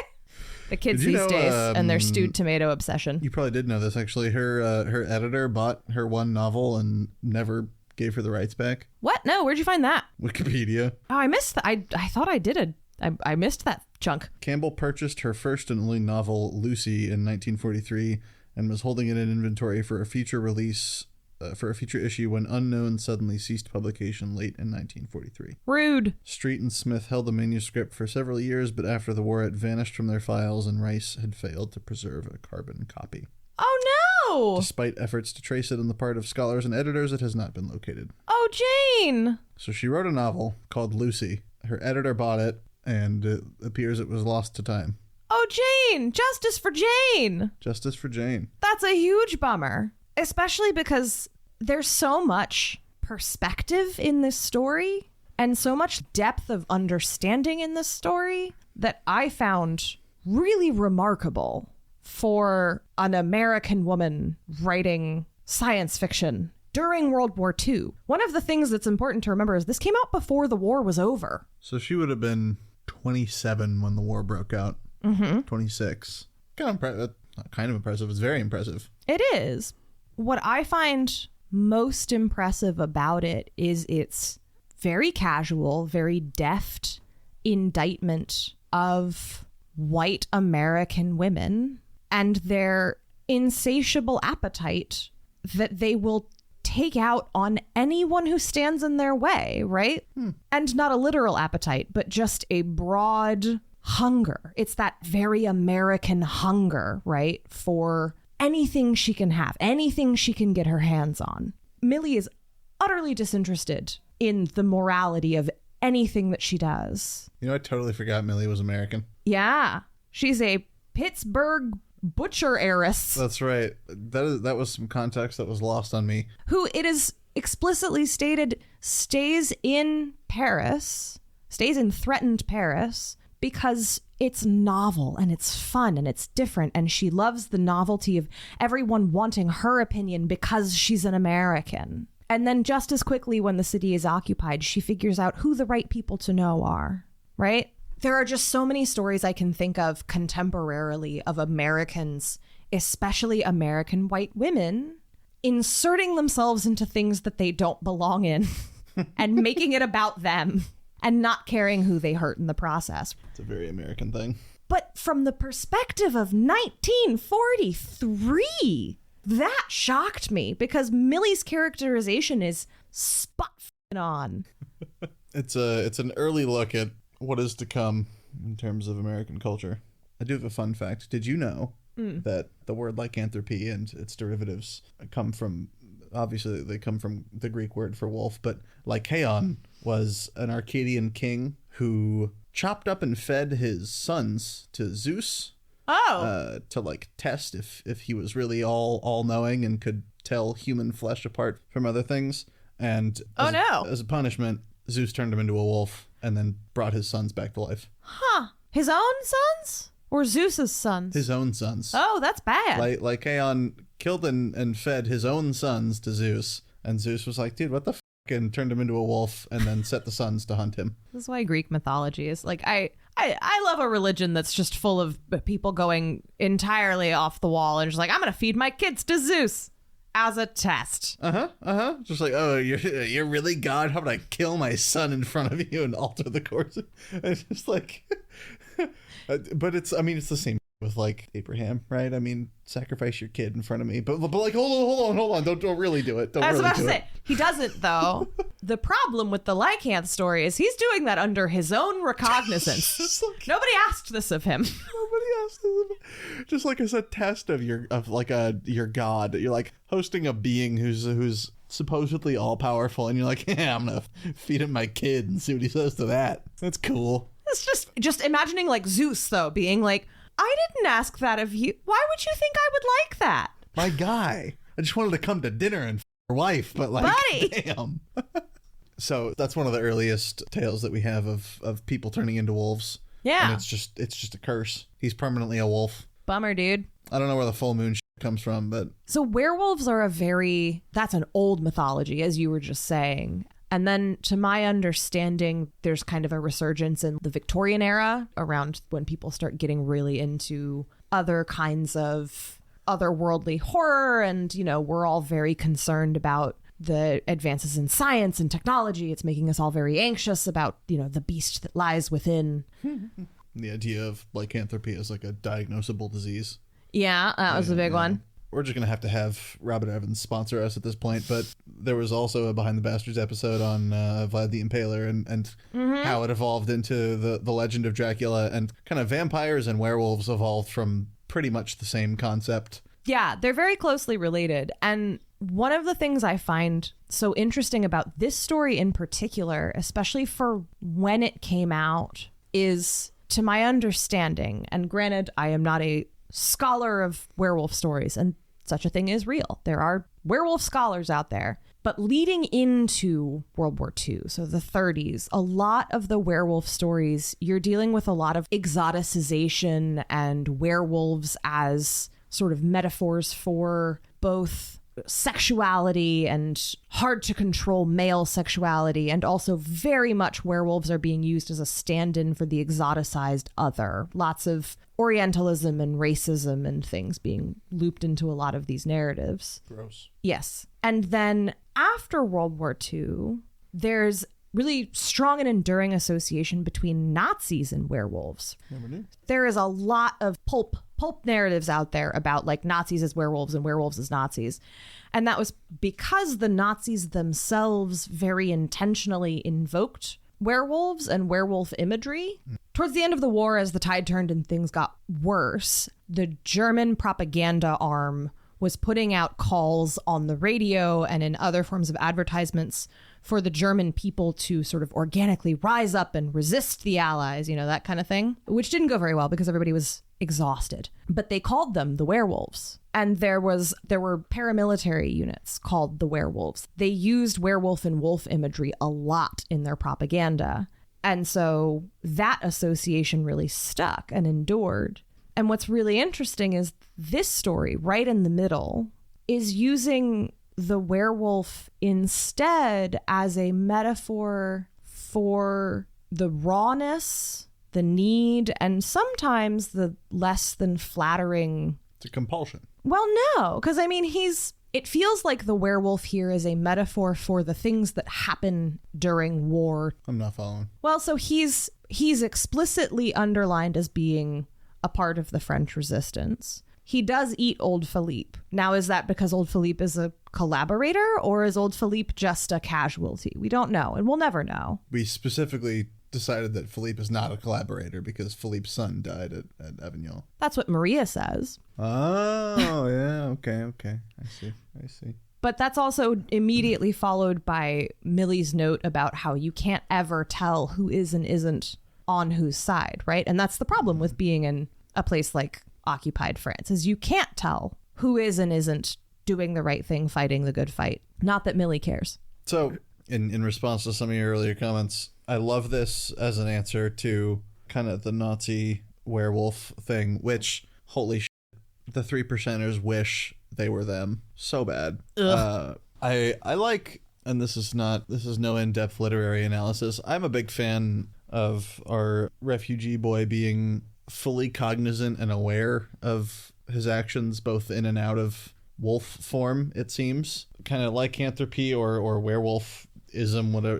The kids these days and their stewed tomato obsession. You probably did know this, actually. Her editor bought her one novel and never gave her the rights back. What? No, where'd you find that? Wikipedia. Oh, I missed that. I thought I did I missed that chunk. Campbell purchased her first and only novel, Lucy, in 1943 and was holding it in inventory for a future release, for a future issue when Unknown suddenly ceased publication late in 1943. Rude. Street and Smith held the manuscript for several years, but after the war it vanished from their files and Rice had failed to preserve a carbon copy. Oh no! Despite efforts to trace it on the part of scholars and editors, it has not been located. Oh, Jane! So she wrote a novel called Lucy. Her editor bought it, and it appears it was lost to time. Oh, Jane! Justice for Jane! Justice for Jane. That's a huge bummer. Especially because there's so much perspective in this story and so much depth of understanding in this story that I found really remarkable for an American woman writing science fiction during World War II. One of the things that's important to remember is this came out before the war was over. So she would have been 27 when the war broke out. Mm-hmm. 26. Not kind of impressive. It's very impressive. It is. What I find most impressive about it is its very casual, very deft indictment of white American women and their insatiable appetite that they will take out on anyone who stands in their way, right? And not a literal appetite, but just a broad hunger. It's that very American hunger, right? For anything she can have, anything she can get her hands on. Millie is utterly disinterested in the morality of anything that she does. You know, I totally forgot Millie was American. Yeah. She's a Pittsburgh butcher heiress. That's right. That was some context that was lost on me. Who, it is explicitly stated, stays in threatened Paris, because it's novel and it's fun and it's different, and she loves the novelty of everyone wanting her opinion because she's an American. And then just as quickly, when the city is occupied, she figures out who the right people to know are, right? There are just so many stories I can think of contemporarily of Americans, especially American white women, inserting themselves into things that they don't belong in and making it about them and not caring who they hurt in the process. It's a very American thing. But from the perspective of 1943, that shocked me, because Millie's characterization is spot on. It's an early look at what is to come in terms of American culture. I do have a fun fact. Did you know that the word lycanthropy and its derivatives come from, obviously they come from the Greek word for wolf, but lycaon was an Arcadian king who chopped up and fed his sons to Zeus. To like test if he was really all knowing and could tell human flesh apart from other things. And as a punishment, Zeus turned him into a wolf and then brought his sons back to life. Huh. His own sons? Or Zeus's sons? His own sons. Oh, that's bad. Lycaon killed and fed his own sons to Zeus. And Zeus was like, dude, what the f***? And turned him into a wolf and then set the sons to hunt him. This is why Greek mythology is like, I love a religion that's just full of people going entirely off the wall and just like, I'm going to feed my kids to Zeus as a test. Just like, oh, you're really God? How about I kill my son in front of you and alter the course? It's just like, but it's the same with like Abraham, right? I mean, sacrifice your kid in front of me, but like, hold on, don't really do it. I was about to say, he doesn't though. The problem with the Lycanth story is he's doing that under his own recognizance. Nobody asked this of him. Nobody asked this of him. Just like it's a test of your God. You're like hosting a being who's supposedly all powerful, and you're like, yeah, I'm gonna feed him my kid and see what he says to that. That's cool. It's just imagining like Zeus though being like, I didn't ask that of you. Why would you think I would like that? My guy. I just wanted to come to dinner and f*** your wife, but like, buddy. Damn. So that's one of the earliest tales that we have of people turning into wolves. Yeah. And it's just a curse. He's permanently a wolf. Bummer, dude. I don't know where the full moon comes from, but... So werewolves are that's an old mythology, as you were just saying. And then, to my understanding, there's kind of a resurgence in the Victorian era around when people start getting really into other kinds of otherworldly horror. And, you know, we're all very concerned about the advances in science and technology. It's making us all very anxious about, you know, the beast that lies within. The idea of lycanthropy as like a diagnosable disease. Yeah, that was a big one. We're just going to have Robin Evans sponsor us at this point, but there was also a Behind the Bastards episode on Vlad the Impaler and how it evolved into the legend of Dracula, and kind of vampires and werewolves evolved from pretty much the same concept. Yeah, they're very closely related. And one of the things I find so interesting about this story in particular, especially for when it came out, is, to my understanding, and granted, I am not a scholar of werewolf stories, and such a thing is real. There are werewolf scholars out there. But leading into World War II, so the 30s, a lot of the werewolf stories, you're dealing with a lot of exoticization and werewolves as sort of metaphors for both sexuality and hard to control male sexuality, and also very much werewolves are being used as a stand-in for the exoticized other. Lots of Orientalism and racism and things being looped into a lot of these narratives. Gross. Yes. And then after World War II, there's really strong and enduring association between Nazis and werewolves. Never knew. There is a lot of pulp narratives out there about like Nazis as werewolves and werewolves as Nazis. And that was because the Nazis themselves very intentionally invoked werewolves and werewolf imagery. Towards the end of the war, as the tide turned and things got worse, the German propaganda arm was putting out calls on the radio and in other forms of advertisements for the German people to sort of organically rise up and resist the Allies, you know, that kind of thing, which didn't go very well because everybody was exhausted. But they called them the werewolves. And there were paramilitary units called the werewolves. They used werewolf and wolf imagery a lot in their propaganda. And so that association really stuck and endured. And what's really interesting is this story right in the middle is using the werewolf instead as a metaphor for the rawness, the need, and sometimes the less than flattering. It's a compulsion. Well, no, because I mean, it feels like the werewolf here is a metaphor for the things that happen during war. I'm not following. Well, so he's explicitly underlined as being a part of the French resistance. He does eat old Philippe. Now, is that because old Philippe is a collaborator, or is old Philippe just a casualty? We don't know, and we'll never know. We specifically decided that Philippe is not a collaborator because Philippe's son died at Avignon. That's what Maria says. Oh, yeah. Okay. I see. But that's also immediately followed by Millie's note about how you can't ever tell who is and isn't on whose side, right? And that's the problem with being in a place like occupied France, is you can't tell who is and isn't doing the right thing, fighting the good fight. Not that Millie cares. So in response to some of your earlier comments, I love this as an answer to kind of the Nazi werewolf thing, which, holy shit, the 3%ers wish they were them so bad. I like, and this is no in-depth literary analysis, I'm a big fan of our refugee boy being fully cognizant and aware of his actions, both in and out of wolf form, it seems. Kind of lycanthropy or werewolfism, whatever,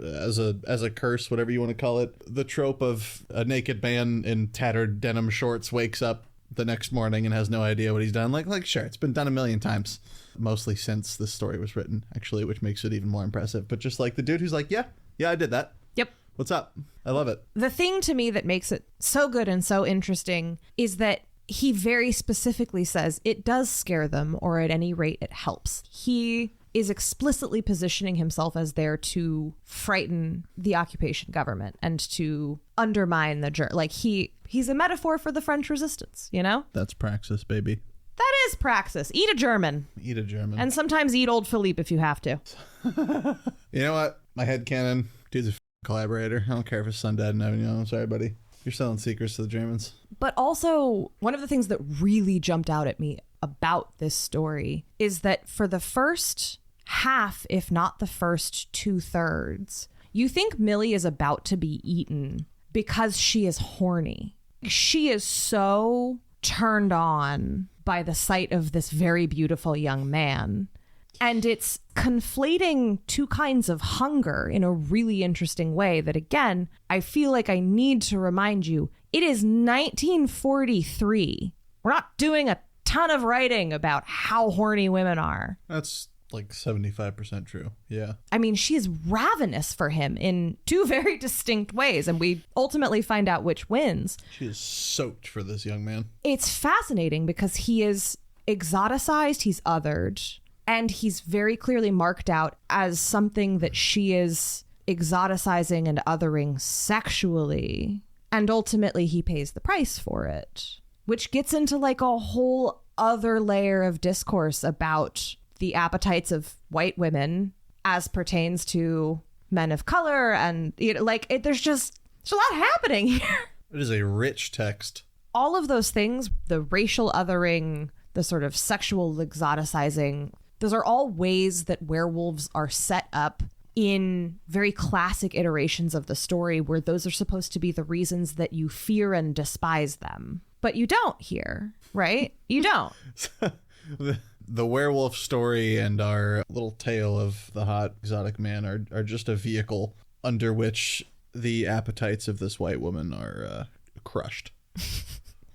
as a curse, whatever you want to call it. The trope of a naked man in tattered denim shorts wakes up the next morning and has no idea what he's done. Like sure, it's been done a million times, mostly since this story was written, actually, which makes it even more impressive. But just like the dude who's like, yeah, I did that. Yep. What's up? I love it. The thing to me that makes it so good and so interesting is that he very specifically says it does scare them, or at any rate, it helps. He is explicitly positioning himself as there to frighten the occupation government and to undermine the like he's a metaphor for the French resistance, you know? That's praxis, baby. That is praxis. Eat a German. Eat a German. And sometimes eat old Philippe if you have to. You know what? My headcanon, dude's a collaborator. I don't care if his son died in Avignon. I'm sorry, buddy. You're selling secrets to the Germans. But also, one of the things that really jumped out at me about this story is that for the first half, if not the first 2/3, you think Millie is about to be eaten because she is horny. She is so turned on by the sight of this very beautiful young man. And it's conflating two kinds of hunger in a really interesting way that, again, I feel like I need to remind you, it is 1943. We're not doing a ton of writing about how horny women are. That's like 75% true. Yeah. I mean, she is ravenous for him in two very distinct ways, and we ultimately find out which wins. She is soaked for this young man. It's fascinating because he is exoticized, he's othered, and he's very clearly marked out as something that she is exoticizing and othering sexually. And ultimately he pays the price for it, which gets into like a whole other layer of discourse about the appetites of white women as pertains to men of color. And you know, there's a lot happening here. It is a rich text. All of those things, the racial othering, the sort of sexual exoticizing, Those are all ways that werewolves are set up in very classic iterations of the story, where those are supposed to be the reasons that you fear and despise them. But you don't here, right? You don't. The werewolf story and our little tale of the hot exotic man are just a vehicle under which the appetites of this white woman are crushed.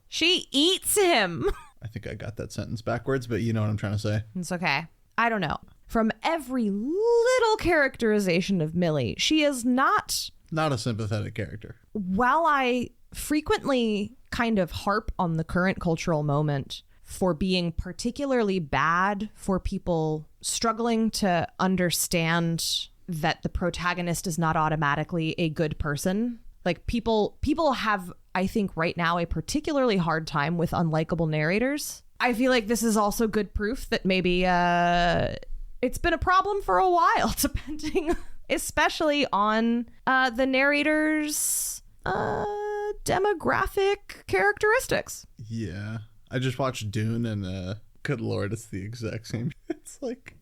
She eats him. I think I got that sentence backwards, but you know what I'm trying to say. It's okay. I don't know. From every little characterization of Millie, she is not a sympathetic character. While I frequently kind of harp on the current cultural moment for being particularly bad for people struggling to understand that the protagonist is not automatically a good person. Like people have, I think right now, a particularly hard time with unlikable narrators. I feel like this is also good proof that maybe it's been a problem for a while, depending especially on the narrator's demographic characteristics. Yeah. I just watched Dune and good lord, it's the exact same. It's like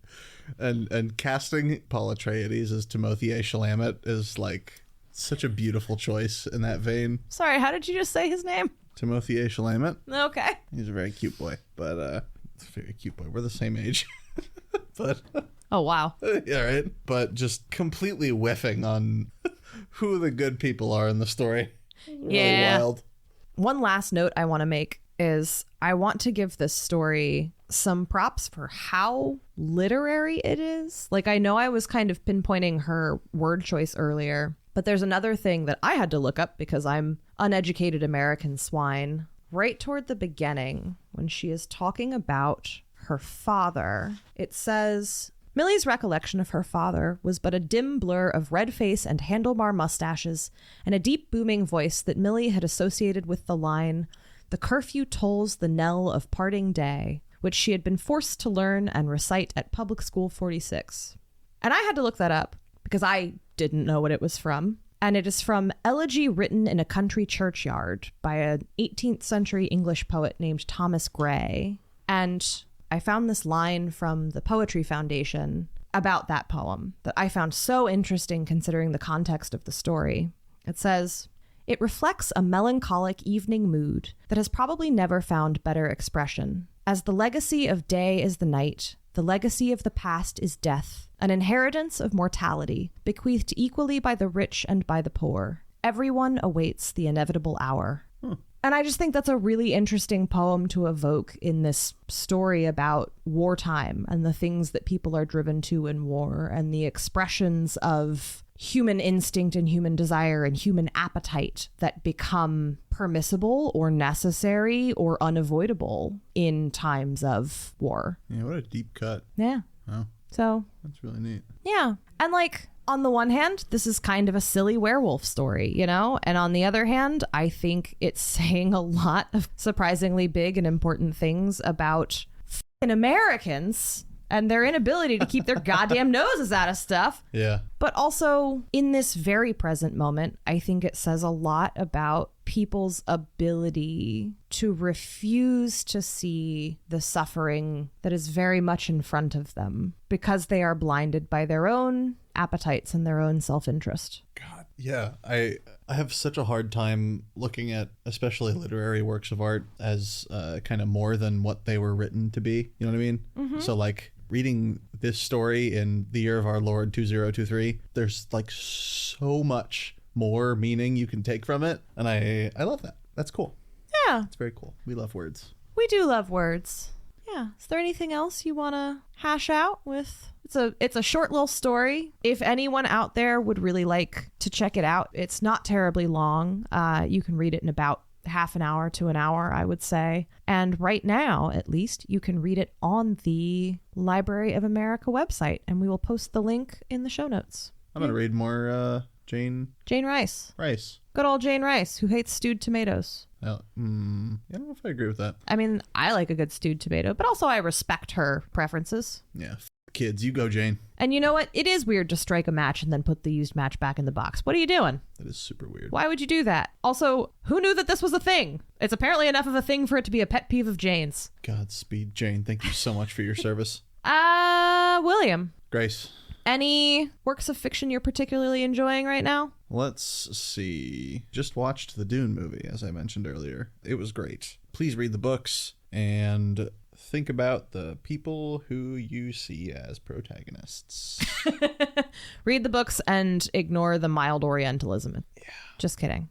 and casting Paul Atreides as Timothée Chalamet is like such a beautiful choice in that vein. Sorry, how did you just say his name? Timothée Chalamet. Okay. He's a very cute boy, but it's a very cute boy. We're the same age. But oh wow. Yeah, right. But just completely whiffing on who the good people are in the story. Really yeah. Wild. One last note I want to make is I want to give this story some props for how literary it is. Like, I know I was kind of pinpointing her word choice earlier, but there's another thing that I had to look up because I'm uneducated American swine. Right toward the beginning, when she is talking about her father, it says, Millie's recollection of her father was but a dim blur of red face and handlebar mustaches and a deep booming voice that Millie had associated with the line, "The curfew tolls the knell of parting day," which she had been forced to learn and recite at Public School 46. And I had to look that up because I didn't know what it was from. And it is from Elegy Written in a Country Churchyard by an 18th century English poet named Thomas Gray. And I found this line from the Poetry Foundation about that poem that I found so interesting considering the context of the story. It says, "It reflects a melancholic evening mood that has probably never found better expression. As the legacy of day is the night, the legacy of the past is death, an inheritance of mortality, bequeathed equally by the rich and by the poor. Everyone awaits the inevitable hour." And I just think that's a really interesting poem to evoke in this story about wartime and the things that people are driven to in war and the expressions of human instinct and human desire and human appetite that become permissible or necessary or unavoidable in times of war. Yeah, what a deep cut. Yeah. Oh, so that's really neat. Yeah. And like, on the one hand, this is kind of a silly werewolf story, you know? And on the other hand, I think it's saying a lot of surprisingly big and important things about f***ing Americans and their inability to keep their goddamn noses out of stuff. Yeah. But also, in this very present moment, I think it says a lot about people's ability to refuse to see the suffering that is very much in front of them because they are blinded by their own appetites and their own self-interest. God, yeah. I have such a hard time looking at especially literary works of art as kind of more than what they were written to be. You know what I mean? Mm-hmm. So like reading this story in the year of our Lord 2023, there's like so much more meaning you can take from it. And I love that. That's cool. Yeah. It's very cool. We love words. We do love words. Yeah. Is there anything else you want to hash out with? It's a short little story. If anyone out there would really like to check it out, it's not terribly long. You can read it in about half an hour to an hour, I would say. And right now, at least, you can read it on the Library of America website, and we will post the link in the show notes. I'm going to read more Jane Rice. Good old Jane Rice, who hates stewed tomatoes. I don't know if I agree with that. I mean, I like a good stewed tomato, but also I respect her preferences. Yeah, kids, you go, Jane. And you know what? It is weird to strike a match and then put the used match back in the box. What are you doing? That is super weird. Why would you do that? Also, who knew that this was a thing? It's apparently enough of a thing for it to be a pet peeve of Jane's. Godspeed, Jane. Thank you so much for your service. William, Grace. any works of fiction you're particularly enjoying right now? Let's see. Just watched the Dune movie, as I mentioned earlier. It was great. Please read the books and think about the people who you see as protagonists. Read the books and ignore the mild Orientalism. Yeah. Just kidding.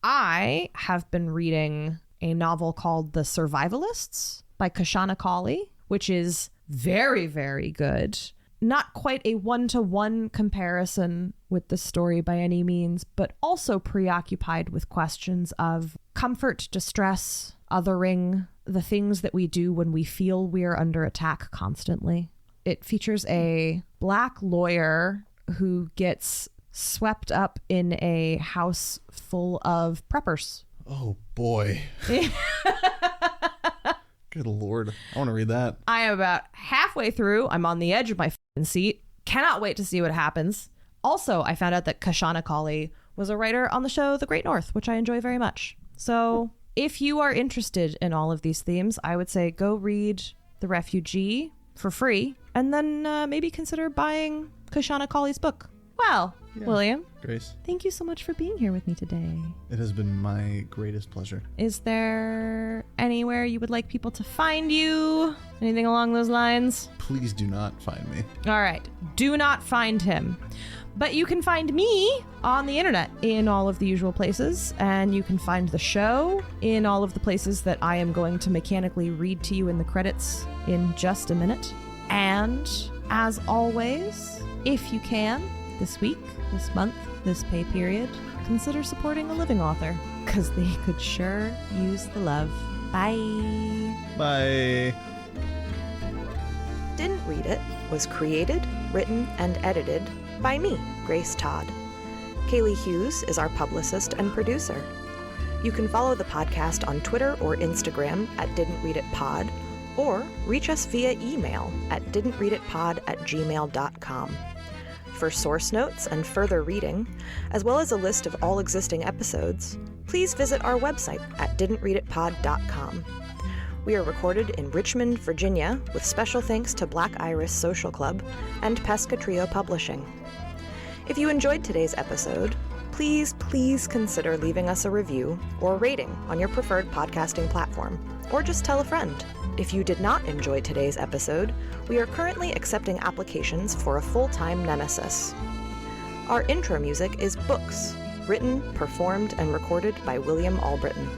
I have been reading a novel called The Survivalists by Kashana Cauley, which is very, very good. Not quite a one-to-one comparison with the story by any means, but also preoccupied with questions of comfort, distress, othering, the things that we do when we feel we're under attack constantly. It features a Black lawyer who gets swept up in a house full of preppers. Oh, boy. Good Lord. I want to read that. I am about halfway through. I'm on the edge of my f***ing seat. Cannot wait to see what happens. Also, I found out that Kashana Cauley was a writer on the show The Great North, which I enjoy very much. So if you are interested in all of these themes, I would say go read The Refugee for free, and then maybe consider buying Kashana Cauley's book. Well, yeah. William, Grace, thank you so much for being here with me today. It has been my greatest pleasure. Is there anywhere you would like people to find you? Anything along those lines? Please do not find me. All right. Do not find him. But you can find me on the internet in all of the usual places, and you can find the show in all of the places that I am going to mechanically read to you in the credits in just a minute. And as always, if you can, this week, this month, this pay period, consider supporting a living author, because they could sure use the love. Bye. Bye. Didn't Read It was created, written, and edited by me, Grace Todd. Kaylee Hughes is our publicist and producer. You can follow the podcast on Twitter or Instagram at didn'treaditpod, or reach us via email at didn'treaditpod@gmail.com. For source notes and further reading, as well as a list of all existing episodes, please visit our website at didn'treaditpod.com. We are recorded in Richmond, Virginia, with special thanks to Black Iris Social Club and Pesca Trio Publishing. If you enjoyed today's episode, please consider leaving us a review or rating on your preferred podcasting platform, or just tell a friend. If you did not enjoy today's episode, we are currently accepting applications for a full-time nemesis. Our intro music is Books, written, performed, and recorded by William Albritton.